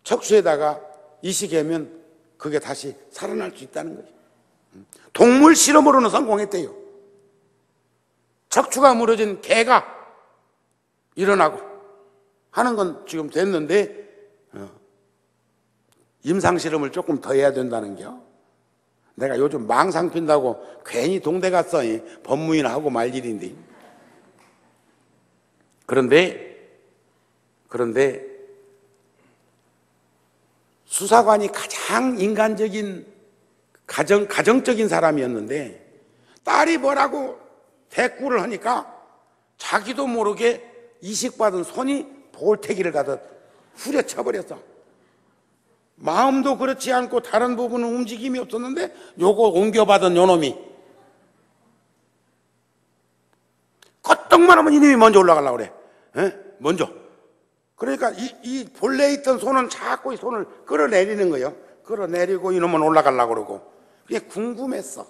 척추에다가 이식하면 그게 다시 살아날 수 있다는 거예요. 동물 실험으로는 성공했대요. 척추가 무너진 개가 일어나고 하는 건 지금 됐는데 임상실험을 조금 더 해야 된다는 겨. 내가 요즘 망상 핀다고 괜히 동대 갔어. 법무인하고 말 일인데. 그런데 수사관이 가장 인간적인 가정적인 사람이었는데 딸이 뭐라고 대꾸를 하니까 자기도 모르게 이식받은 손이 볼태기를 가듯 후려쳐버렸어. 마음도 그렇지 않고 다른 부분은 움직임이 없었는데 요거 옮겨받은 요놈이 껐떡만 하면 이놈이 먼저 올라가려고 그래. 먼저. 그러니까 이 본래 있던 손은 자꾸 이 손을 끌어내리는 거예요. 끌어내리고 이놈은 올라가려고 그러고. 그게 궁금했어.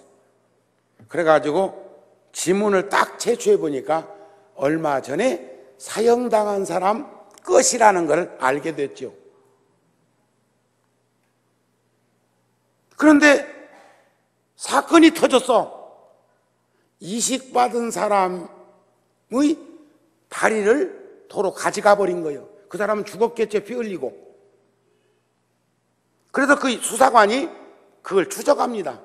그래가지고 지문을 딱 채취해 보니까 얼마 전에 사형당한 사람 끝이라는 걸 알게 됐죠. 그런데 사건이 터졌어. 이식받은 사람의 다리를 도로 가져가 버린 거예요. 그 사람은 죽었겠죠. 피 흘리고. 그래서 그 수사관이 그걸 추적합니다.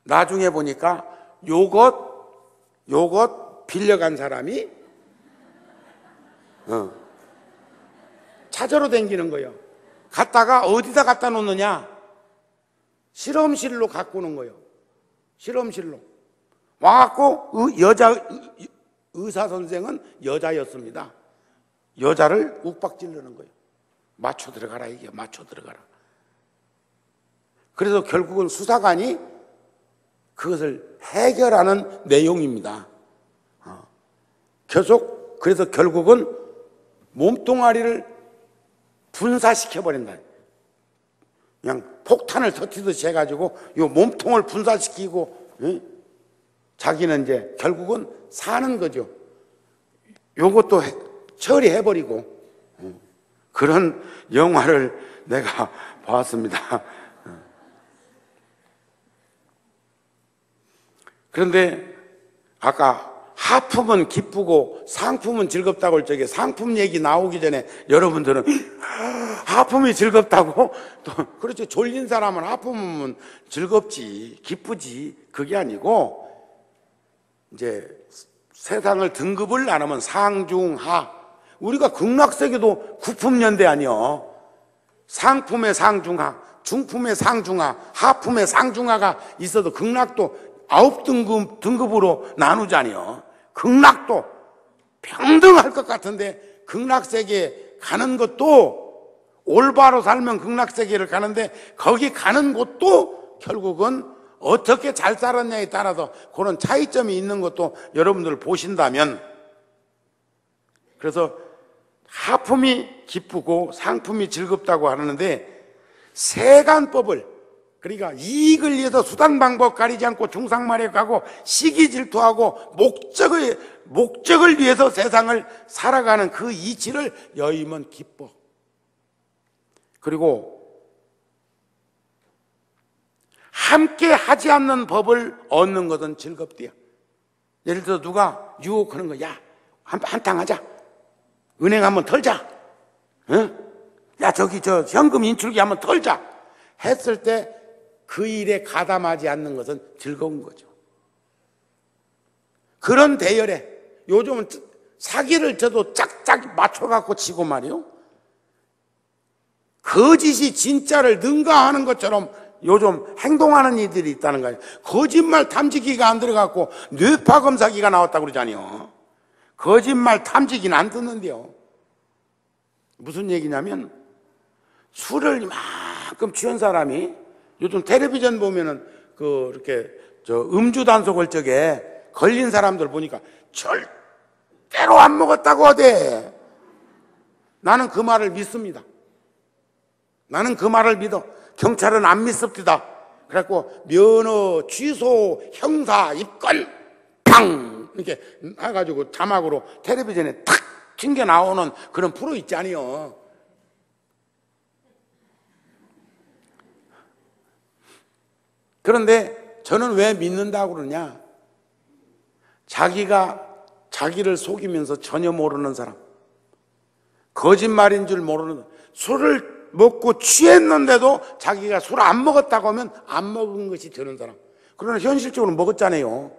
나중에 보니까 요것 빌려간 사람이 찾으러 다니는 거예요. 갔다가 어디다 갖다 놓느냐? 실험실로 갖고 오는 거예요. 실험실로. 와갖고 의사 선생은 여자였습니다. 여자를 욱박지르는 거예요. 맞춰 들어가라 이게 맞춰 들어가라. 그래서 결국은 수사관이 그것을 해결하는 내용입니다. 그래서 결국은 몸뚱아리를 분사시켜버린다. 그냥 폭탄을 터뜨리듯이 해가지고 요 몸통을 분사시키고 자기는 이제 결국은 사는 거죠. 요것도 처리해버리고 그런 영화를 내가 보았습니다. 그런데 아까 하품은 기쁘고 상품은 즐겁다고 할 적에 상품 얘기 나오기 전에 여러분들은 하품이 즐겁다고? 또 그렇지, 졸린 사람은 하품은 즐겁지, 기쁘지. 그게 아니고 이제 세상을 등급을 나누면 상중하. 우리가 극락세계도 구품연대 아니요. 상품의 상중하, 중품의 상중하, 하품의 상중하가 있어도 극락도 9등급으로 나누자니요. 극락도 평등할 것 같은데 극락세계에 가는 것도 올바로 살면 극락세계를 가는데 거기 가는 곳도 결국은 어떻게 잘 살았냐에 따라서 그런 차이점이 있는 것도 여러분들 보신다면, 그래서 하품이 기쁘고 상품이 즐겁다고 하는데 세간법을, 그러니까 이익을 위해서 수단 방법 가리지 않고 중상말에 가고 시기 질투하고 목적을 위해서 세상을 살아가는 그 이치를 여의면 기뻐. 그리고 함께 하지 않는 법을 얻는 것은 즐겁대요. 예를 들어 누가 유혹하는 거야. 한탕 하자. 은행 한번 털자. 응? 야, 저기 현금 인출기 한번 털자. 했을 때 그 일에 가담하지 않는 것은 즐거운 거죠. 그런 대열에 요즘은 사기를 쳐도 짝짝 맞춰갖고 치고 말이요. 거짓이 진짜를 능가하는 것처럼 요즘 행동하는 이들이 있다는 거예요. 거짓말 탐지기가 안 들어갖고 뇌파 검사기가 나왔다고 그러잖아요. 거짓말 탐지기는 안 듣는데요. 무슨 얘기냐면 술을 이만큼 취한 사람이 요즘 텔레비전 보면은 이렇게 음주 단속할 적에 걸린 사람들 보니까 절대로 안 먹었다고 하대. 나는 그 말을 믿습니다. 나는 그 말을 믿어. 경찰은 안 믿습니다. 그래갖고 면허 취소, 형사 입건 팡 이렇게 해가지고 자막으로 텔레비전에 탁 튕겨 나오는 그런 프로 있지 않아요. 그런데 저는 왜 믿는다고 그러냐? 자기를 속이면서 전혀 모르는 사람, 거짓말인 줄 모르는, 술을 먹고 취했는데도 자기가 술 안 먹었다고 하면 안 먹은 것이 되는 사람. 그러나 현실적으로 먹었잖아요.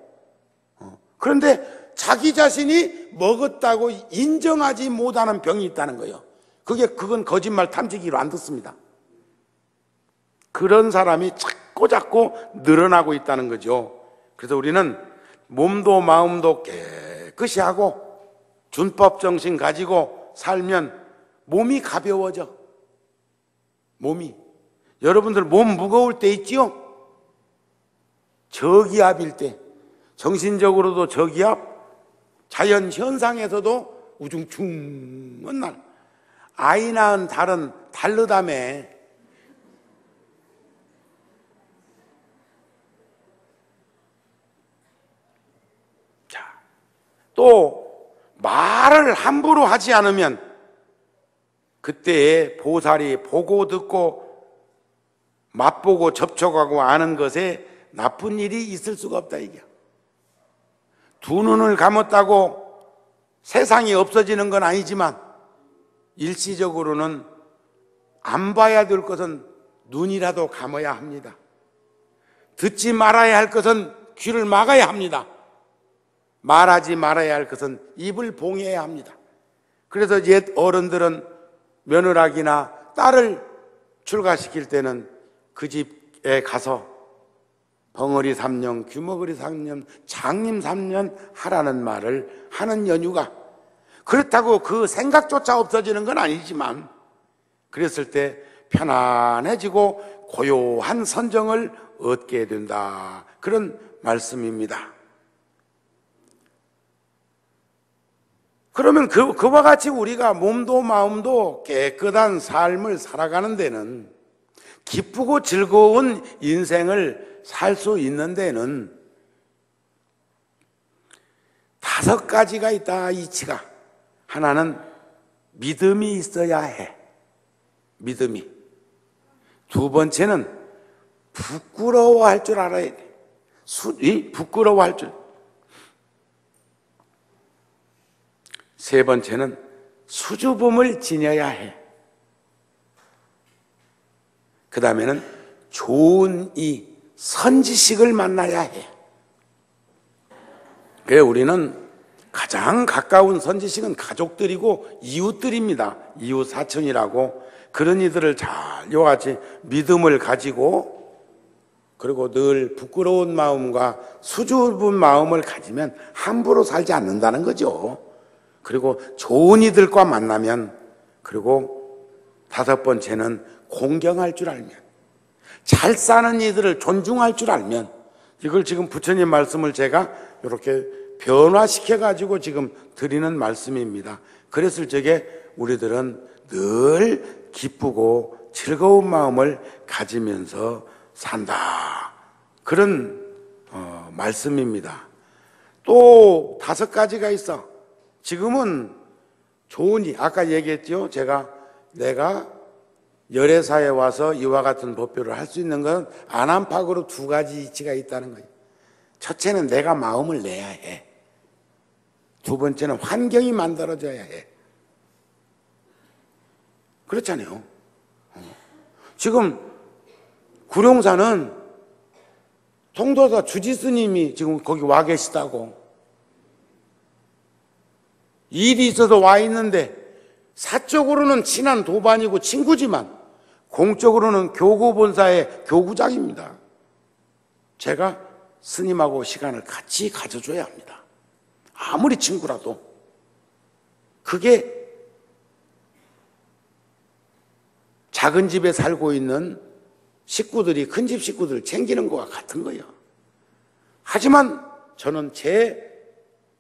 그런데 자기 자신이 먹었다고 인정하지 못하는 병이 있다는 거예요. 그건 거짓말 탐지기로 안 듣습니다. 그런 사람이 자꾸 늘어나고 있다는 거죠. 그래서 우리는 몸도 마음도 깨끗이 하고 준법 정신 가지고 살면 몸이 가벼워져. 몸이. 여러분들 몸 무거울 때 있지요? 저기압일 때, 정신적으로도 저기압, 자연 현상에서도 우중충한 날. 아이 낳은 달은 다르다며. 또 말을 함부로 하지 않으면 그때의 보살이 보고 듣고 맛보고 접촉하고 아는 것에 나쁜 일이 있을 수가 없다 이게. 두 눈을 감았다고 세상이 없어지는 건 아니지만 일시적으로는 안 봐야 될 것은 눈이라도 감아야 합니다. 듣지 말아야 할 것은 귀를 막아야 합니다. 말하지 말아야 할 것은 입을 봉해야 합니다. 그래서 옛 어른들은 며느라기나 딸을 출가시킬 때는 그 집에 가서 벙어리 3년, 규머거리 3년, 장님 3년 하라는 말을 하는 연유가, 그렇다고 그 생각조차 없어지는 건 아니지만 그랬을 때 편안해지고 고요한 선정을 얻게 된다. 그런 말씀입니다. 그러면 그와 같이 우리가 몸도 마음도 깨끗한 삶을 살아가는 데는, 기쁘고 즐거운 인생을 살 수 있는 데는 5가지가 있다, 이치가. 하나는 믿음이 있어야 해. 믿음이. 두 번째는 부끄러워할 줄 알아야 돼. 부끄러워할 줄. 세 번째는 수줍음을 지녀야 해. 그 다음에는 좋은 이 선지식을 만나야 해. 그래 우리는 가장 가까운 선지식은 가족들이고 이웃들입니다. 이웃 사촌이라고. 그런 이들을 잘 이와 같이 믿음을 가지고 그리고 늘 부끄러운 마음과 수줍은 마음을 가지면 함부로 살지 않는다는 거죠. 그리고 좋은 이들과 만나면, 그리고 다섯 번째는 공경할 줄 알면, 잘 사는 이들을 존중할 줄 알면, 이걸 지금 부처님 말씀을 제가 이렇게 변화시켜 가지고 지금 드리는 말씀입니다. 그랬을 적에 우리들은 늘 기쁘고 즐거운 마음을 가지면서 산다. 그런 말씀입니다. 또 다섯 가지가 있어. 지금은 좋으니 아까 얘기했죠. 내가 열애사에 와서 이와 같은 법표를 할 수 있는 건 안안팍으로 두 가지 이치가 있다는 거예요. 첫째는 내가 마음을 내야 해. 두 번째는 환경이 만들어져야 해. 그렇잖아요. 지금 구룡사는 통도사 주지스님이 지금 거기 와 계시다고. 일이 있어서 와 있는데 사적으로는 친한 도반이고 친구지만 공적으로는 교구본사의 교구장입니다. 제가 스님하고 시간을 같이 가져줘야 합니다. 아무리 친구라도. 그게 작은 집에 살고 있는 식구들이 큰 집 식구들을 챙기는 것과 같은 거예요. 하지만 저는 제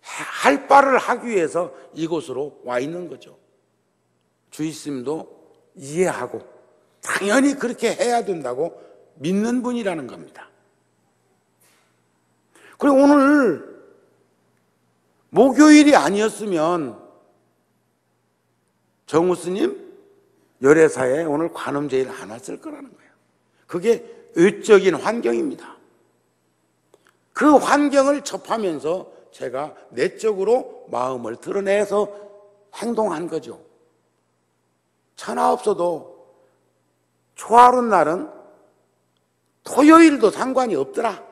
할 바를 하기 위해서 이곳으로 와 있는 거죠. 주의스님도 이해하고 당연히 그렇게 해야 된다고 믿는 분이라는 겁니다. 그리고 오늘 목요일이 아니었으면 정우스님 열애사에 오늘 관음제일 안 왔을 거라는 거예요. 그게 의적인 환경입니다. 그 환경을 접하면서 제가 내적으로 마음을 드러내서 행동한 거죠. 천하 없어도 초하룻 날은 토요일도 상관이 없더라.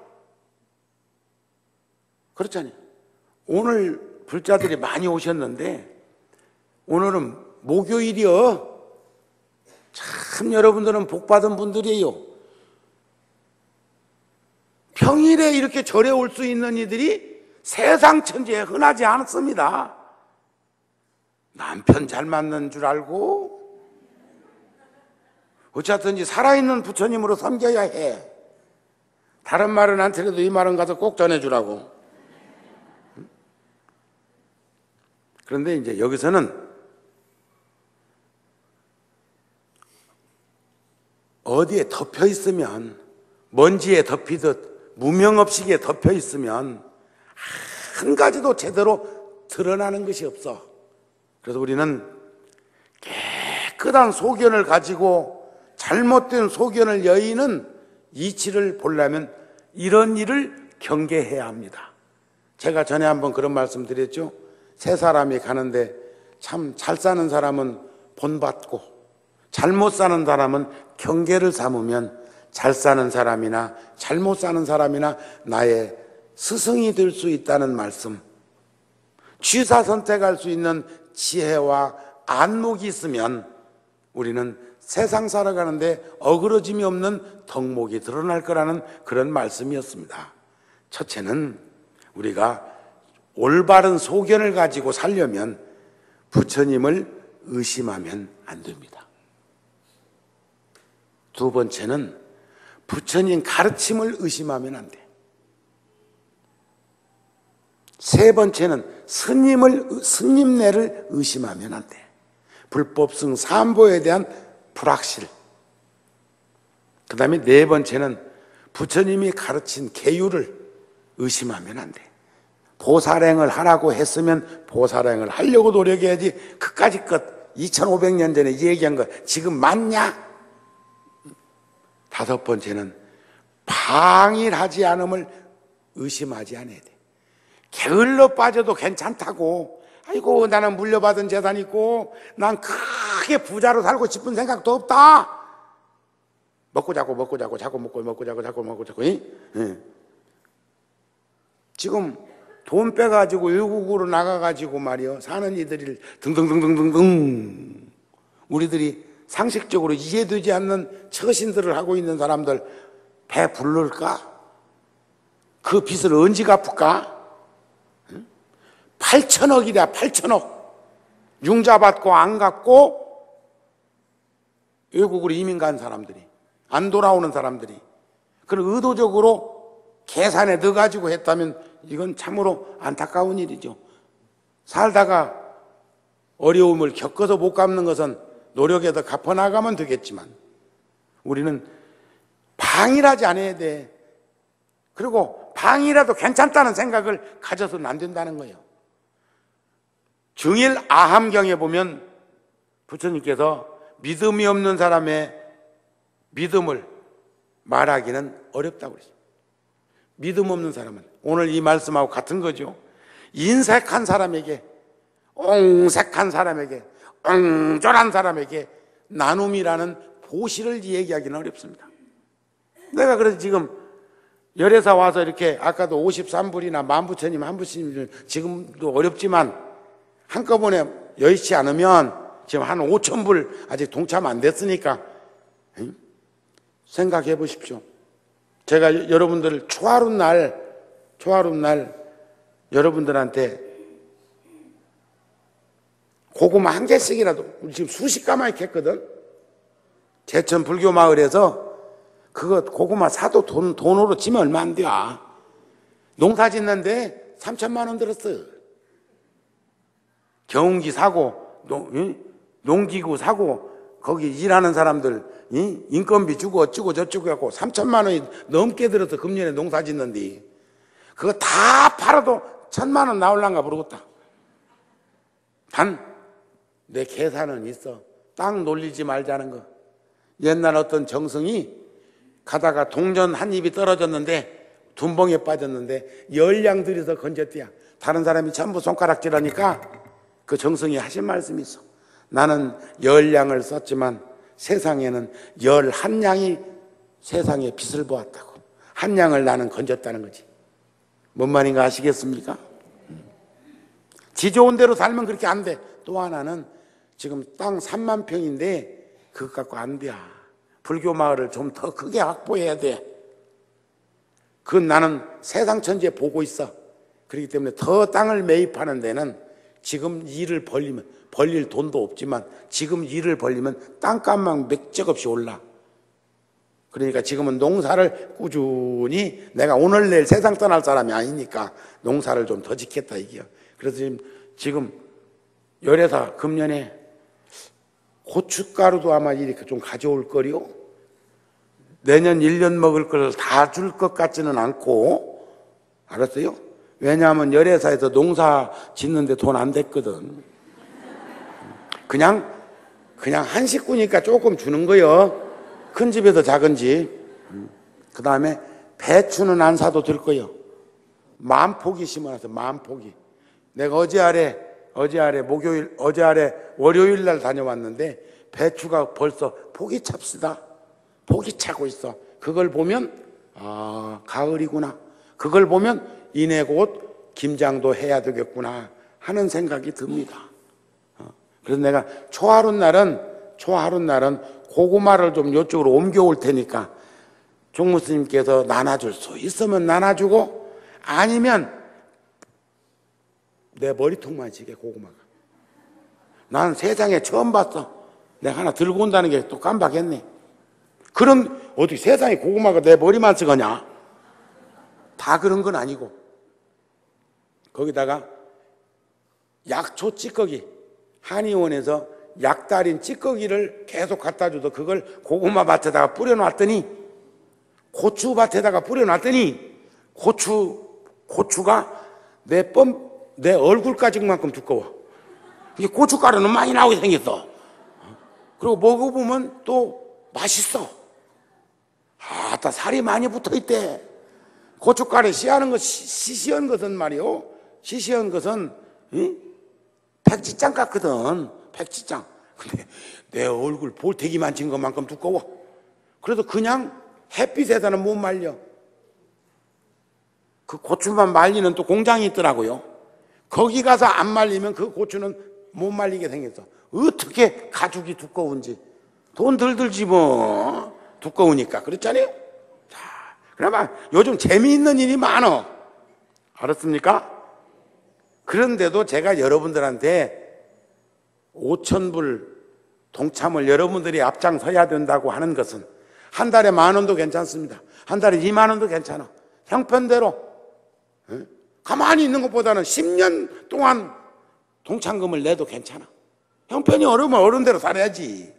그렇잖아요. 오늘 불자들이 많이 오셨는데 오늘은 목요일이요. 참 여러분들은 복받은 분들이에요. 평일에 이렇게 절에 올 수 있는 이들이 세상 천지에 흔하지 않습니다. 남편 잘 맞는 줄 알고 어쨌든지 살아있는 부처님으로 섬겨야 해. 다른 말은 안 들어도 이 말은 가서 꼭 전해주라고. 그런데 이제 여기서는 어디에 덮여 있으면, 먼지에 덮이듯 무명업식에 덮여 있으면 한 가지도 제대로 드러나는 것이 없어. 그래서 우리는 깨끗한 소견을 가지고 잘못된 소견을 여의는 이치를 보려면 이런 일을 경계해야 합니다. 제가 전에 한번 그런 말씀 드렸죠. 세 사람이 가는데 참 잘 사는 사람은 본받고 잘못 사는 사람은 경계를 삼으면 잘 사는 사람이나 잘못 사는 사람이나 나의 스승이 될 수 있다는 말씀. 취사 선택할 수 있는 지혜와 안목이 있으면 우리는 세상 살아가는데 어그러짐이 없는 덕목이 드러날 거라는 그런 말씀이었습니다. 첫째는 우리가 올바른 소견을 가지고 살려면 부처님을 의심하면 안 됩니다. 두 번째는 부처님 가르침을 의심하면 안 돼. 세 번째는 스님네를 의심하면 안 돼. 불법승 삼보에 대한 불확실. 그 다음에 네 번째는 부처님이 가르친 계율을 의심하면 안 돼. 보살행을 하라고 했으면 보살행을 하려고 노력해야지. 그까짓 것 2500년 전에 얘기한 거 지금 맞냐? 다섯 번째는 방일하지 않음을 의심하지 않아야 돼. 게을러 빠져도 괜찮다고. 아이고 나는 물려받은 재산 있고 난 크게 부자로 살고 싶은 생각도 없다. 먹고 자고 자꾸 먹고 자고. 지금 돈 빼가지고 외국으로 나가가지고 말이요 사는 이들이 등등등등등등. 우리들이 상식적으로 이해되지 않는 처신들을 하고 있는 사람들 배 부를까? 그 빚을 언제 갚을까? 8천억이랴 8천억. 융자 받고 안 갚고 외국으로 이민 간 사람들이, 안 돌아오는 사람들이 그걸 의도적으로 계산에 넣어가지고 했다면 이건 참으로 안타까운 일이죠. 살다가 어려움을 겪어서 못 갚는 것은 노력해서 갚아나가면 되겠지만 우리는 방일하지 않아야 돼. 그리고 방이라도 괜찮다는 생각을 가져서는 안 된다는 거예요. 증일 아함경에 보면 부처님께서 믿음이 없는 사람의 믿음을 말하기는 어렵다고 그랬어요. 믿음 없는 사람은 오늘 이 말씀하고 같은 거죠. 인색한 사람에게, 옹색한 사람에게, 옹졸한 사람에게 나눔이라는 보시를 얘기하기는 어렵습니다. 내가 그래서 지금 열애사 와서 이렇게 아까도 53불이나 만부처님 한부처님 지금도 어렵지만 한꺼번에 여의치 않으면 지금 한 5,000불 아직 동참 안 됐으니까 생각해 보십시오. 제가 여러분들을 초하룻 날 여러분들한테 고구마 한 개씩이라도, 우리 지금 수십 가마씩 했거든. 제천 불교 마을에서 그거 고구마 사도 돈으로 치면 얼마 안 돼. 농사 짓는데 3천만 원 들었어. 경운기 사고 농기구 사고 거기 일하는 사람들 인건비 주고 어쩌고 저쩌고 하고 3천만 원이 넘게 들어서 금년에 농사 짓는데 그거 다 팔아도 1,000만 원 나올란가 모르겠다. 단 내 계산은 있어. 땅 놀리지 말자는 거. 옛날 어떤 정승이 가다가 동전 한 입이 떨어졌는데 둔벙에 빠졌는데 10량 들여서 건졌대야. 다른 사람이 전부 손가락질하니까 그 정승이 하신 말씀이 있어. 나는 10량을 썼지만 세상에는 11량이 세상에 빛을 보았다고. 한 량을 나는 건졌다는 거지. 뭔 말인가 아시겠습니까? 지 좋은 대로 살면 그렇게 안 돼. 또 하나는 지금 땅 3만 평인데 그것 갖고 안 돼. 불교 마을을 좀 더 크게 확보해야 돼. 그건 나는 세상 천지에 보고 있어. 그렇기 때문에 더 땅을 매입하는 데는 지금 일을 벌릴 돈도 없지만 지금 일을 벌리면 땅값만 맥적 없이 올라. 그러니까 지금은 농사를 꾸준히, 내가 오늘 내일 세상 떠날 사람이 아니니까 농사를 좀 더 짓겠다 이게요. 그래서 지금 열애사 금년에 고춧가루도 아마 이렇게 좀 가져올 거리요. 내년 1년 먹을 걸 다 줄 것 같지는 않고, 알았어요? 왜냐하면 열애사에서 농사 짓는데 돈 안 됐거든. 그냥 한 식구니까 조금 주는 거요. 큰 집에서 작은 집. 그 다음에 배추는 안 사도 될 거요. 만포기 심어놨어. 만포기. 내가 어제 아래 월요일 날 다녀왔는데 배추가 벌써 포기 찹시다. 포기 차고 있어. 그걸 보면 가을이구나. 그걸 보면 이내 곧 김장도 해야 되겠구나 하는 생각이 듭니다. 그래서 내가 초하룻 날은 고구마를 좀 이쪽으로 옮겨올 테니까 종무스님께서 나눠줄 수 있으면 나눠주고, 아니면 내 머리통만 지게 고구마가. 난 세상에 처음 봤어. 내가 하나 들고 온다는 게 또 깜빡했네. 그럼 어떻게 세상에 고구마가 내 머리만 쓰거냐? 다 그런 건 아니고, 거기다가 약초 찌꺼기, 한의원에서 약달인 찌꺼기를 계속 갖다 줘서 그걸 고구마 밭에다가 뿌려놨더니, 고추 밭에다가 뿌려놨더니 고추가 내 얼굴까지만큼 두꺼워. 이게 고춧가루는 많이 나오게 생겼어. 그리고 먹어보면 또 맛있어. 아따, 살이 많이 붙어있대. 고춧가루에 시시한 것은 말이요. 시시한 것은, 백지장 같거든. 백지장. 근데 내 얼굴 볼태기 만진 것만큼 두꺼워. 그래도 그냥 햇빛에다는 못 말려. 그 고추만 말리는 또 공장이 있더라고요. 거기 가서 안 말리면 그 고추는 못 말리게 생겼어. 어떻게 가죽이 두꺼운지. 돈 덜 들지 뭐. 두꺼우니까. 그렇잖아요? 자, 그러면 요즘 재미있는 일이 많어. 알았습니까? 그런데도 제가 여러분들한테 5,000불 동참을 여러분들이 앞장서야 된다고 하는 것은 한 달에 10,000원도 괜찮습니다. 한 달에 20,000원도 괜찮아. 형편대로. 가만히 있는 것보다는 10년 동안 동참금을 내도 괜찮아. 형편이 어려우면 어른대로 살아야지.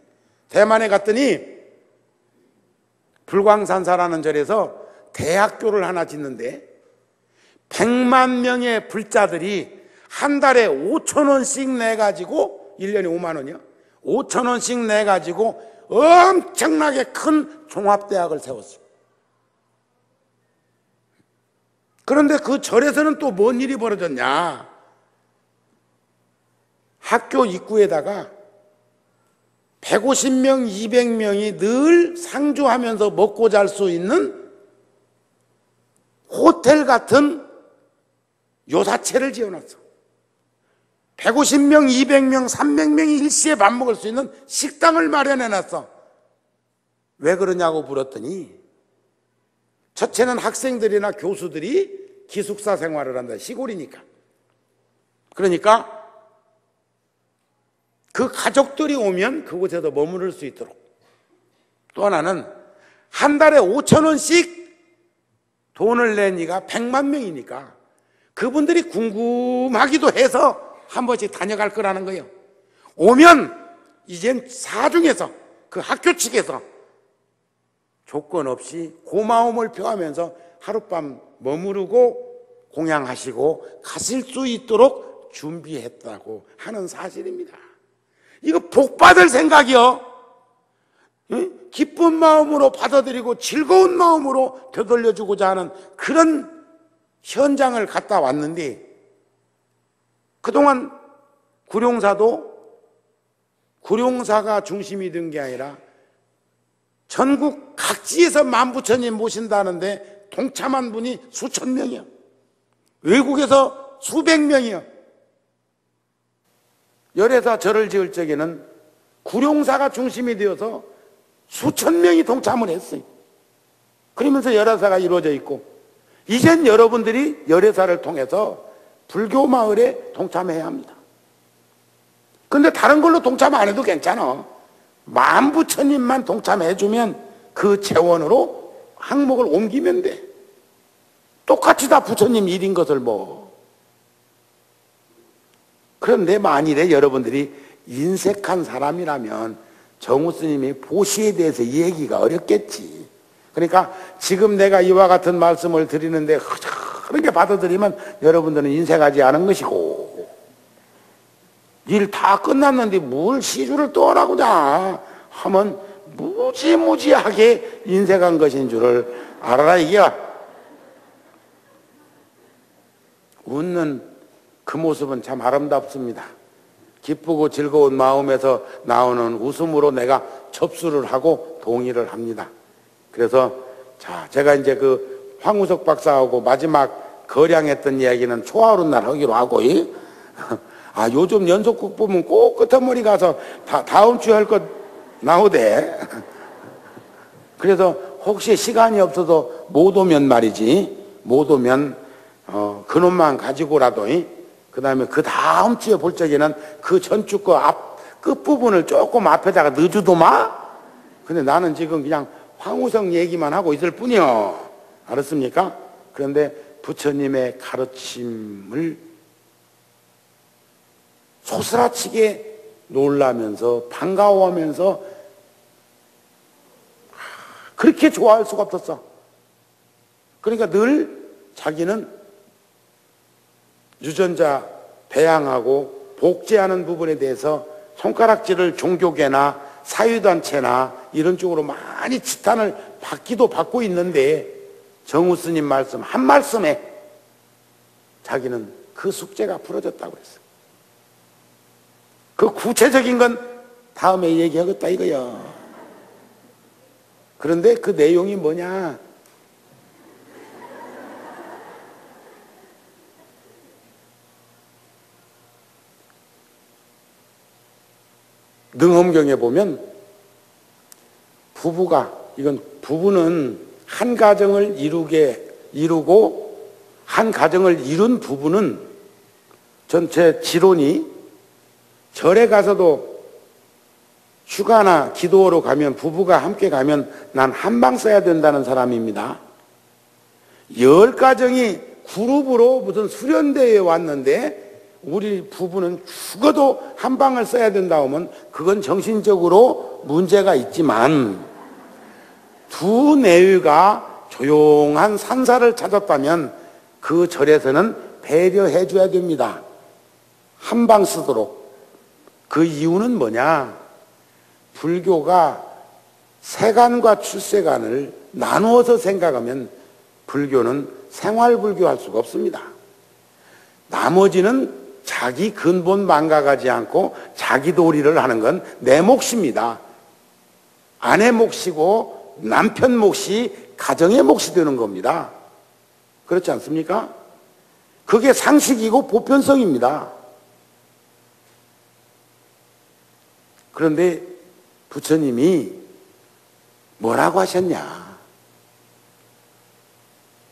대만에 갔더니 불광산사라는 절에서 대학교를 하나 짓는데 100만 명의 불자들이 한 달에 5,000원씩 내가지고 1년에 50,000원이요. 5,000원씩 내가지고 엄청나게 큰 종합대학을 세웠어요. 그런데 그 절에서는 또 뭔 일이 벌어졌냐. 학교 입구에다가 150명, 200명이 늘 상주하면서 먹고 잘 수 있는 호텔 같은 요사체를 지어놨어. 150명, 200명, 300명이 일시에 밥 먹을 수 있는 식당을 마련해놨어. 왜 그러냐고 물었더니 첫째는 학생들이나 교수들이 기숙사 생활을 한다. 시골이니까. 그러니까 그 가족들이 오면 그곳에서 머무를 수 있도록. 또 하나는 한 달에 5,000원씩 돈을 내니까 100만 명이니까 그분들이 궁금하기도 해서 한 번씩 다녀갈 거라는 거예요. 오면 이젠 사중에서 그 학교 측에서 조건 없이 고마움을 표하면서 하룻밤 머무르고 공양하시고 가실 수 있도록 준비했다고 하는 사실입니다. 이거 복받을 생각이요. 기쁜 마음으로 받아들이고 즐거운 마음으로 되돌려주고자 하는 그런 현장을 갔다 왔는데 그동안 구룡사가 중심이 된 게 아니라 전국 각지에서 만부처님 모신다는데 동참한 분이 수천 명이요. 외국에서 수백 명이요. 열애사 절을 지을 적에는 구룡사가 중심이 되어서 수천 명이 동참을 했어요. 그러면서 열애사가 이루어져 있고 이젠 여러분들이 열애사를 통해서 불교 마을에 동참해야 합니다. 근데 다른 걸로 동참 안 해도 괜찮아. 만부처님만 동참해주면 그 재원으로 항목을 옮기면 돼. 똑같이 다 부처님 일인 것을 뭐. 그런데 만일에 여러분들이 인색한 사람이라면 정우 스님이 보시에 대해서 얘기가 어렵겠지. 그러니까 지금 내가 이와 같은 말씀을 드리는데 그렇게 받아들이면 여러분들은 인색하지 않은 것이고 일 다 끝났는데 뭘 시주를 또 하라고자 하면 무지무지하게 인색한 것인 줄을 알아라 이게야. 웃는 그 모습은 참 아름답습니다. 기쁘고 즐거운 마음에서 나오는 웃음으로 내가 접수를 하고 동의를 합니다. 그래서 자, 제가 이제 그 황우석 박사하고 마지막 거량했던 이야기는 초하루 날 하기로 하고 아, 요즘 연속극 보면 꼭 끝머리 가서 다음 주에 할 것 나오대. 그래서 혹시 시간이 없어서 못 오면 말이지, 못 오면 그놈만 가지고라도 그 다음에 그 다음 주에 볼 적에는 그 전주 거 끝부분을 조금 앞에다가 넣어주도마. 근데 나는 지금 그냥 황우성 얘기만 하고 있을 뿐이요. 알았습니까? 그런데 부처님의 가르침을 소스라치게 놀라면서 반가워하면서 그렇게 좋아할 수가 없었어. 그러니까 늘 자기는 유전자 배양하고 복제하는 부분에 대해서 손가락질을 종교계나 사유단체나 이런 쪽으로 많이 지탄을 받기도 받고 있는데 정우 스님 말씀 한 말씀에 자기는 그 숙제가 풀어졌다고 했어요. 그 구체적인 건 다음에 얘기하겠다 이거야. 그런데 그 내용이 뭐냐? 능엄경에 보면 부부는 한 가정을 이루고 한 가정을 이룬 부부는 전체 지론이 절에 가서도 휴가나 기도하러 가면 부부가 함께 가면 난 한 방 써야 된다는 사람입니다. 10가정이 그룹으로 무슨 수련대회에 왔는데 우리 부부는 죽어도 한 방을 써야 된다 하면 그건 정신적으로 문제가 있지만 두 내외가 조용한 산사를 찾았다면 그 절에서는 배려해 줘야 됩니다. 한 방 쓰도록. 그 이유는 뭐냐? 불교가 세간과 출세간을 나누어서 생각하면 불교는 생활불교 할 수가 없습니다. 나머지는 자기 근본 망각하지 않고 자기 도리를 하는 건 내 몫입니다. 아내 몫이고 남편 몫이 가정의 몫이 되는 겁니다. 그렇지 않습니까? 그게 상식이고 보편성입니다. 그런데 부처님이 뭐라고 하셨냐?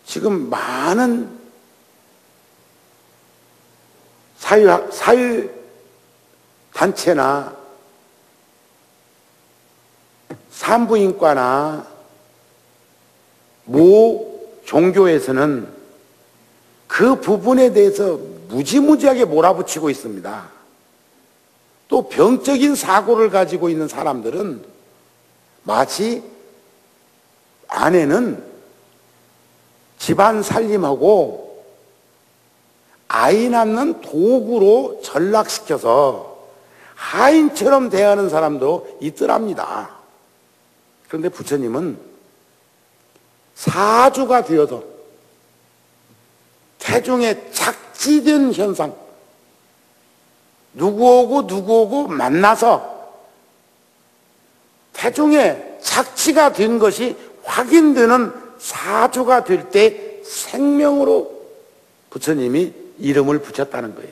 지금 많은 사유단체나 산부인과나 모 종교에서는 그 부분에 대해서 무지무지하게 몰아붙이고 있습니다. 또 병적인 사고를 가지고 있는 사람들은 마치 아내는 집안 살림하고 아이 낳는 도구로 전락시켜서 하인처럼 대하는 사람도 있더랍니다. 그런데 부처님은 사주가 되어서 태중에 착지된 현상, 누구오고 만나서 태중에 착지가 된 것이 확인되는 사주가 될 때 생명으로 부처님이 이름을 붙였다는 거예요.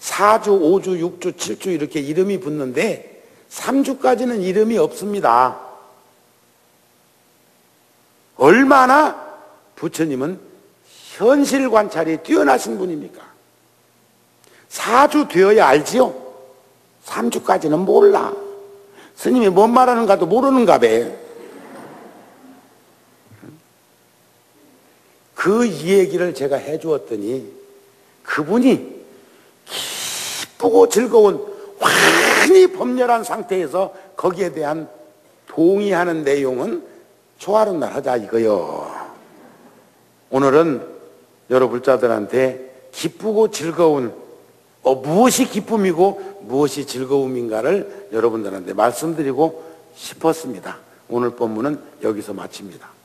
4주, 5주, 6주, 7주 이렇게 이름이 붙는데 3주까지는 이름이 없습니다. 얼마나 부처님은 현실 관찰이 뛰어나신 분입니까? 4주 되어야 알지요? 3주까지는 몰라. 스님이 뭔 말하는가도 모르는가 봐. 그 이야기를 제가 해주었더니 그분이 기쁘고 즐거운 환히 법렬한 상태에서 거기에 대한 동의하는 내용은 초하는 날 하자 이거요. 오늘은 여러 불자들한테 기쁘고 즐거운 무엇이 기쁨이고 무엇이 즐거움인가를 여러분들한테 말씀드리고 싶었습니다. 오늘 법문은 여기서 마칩니다.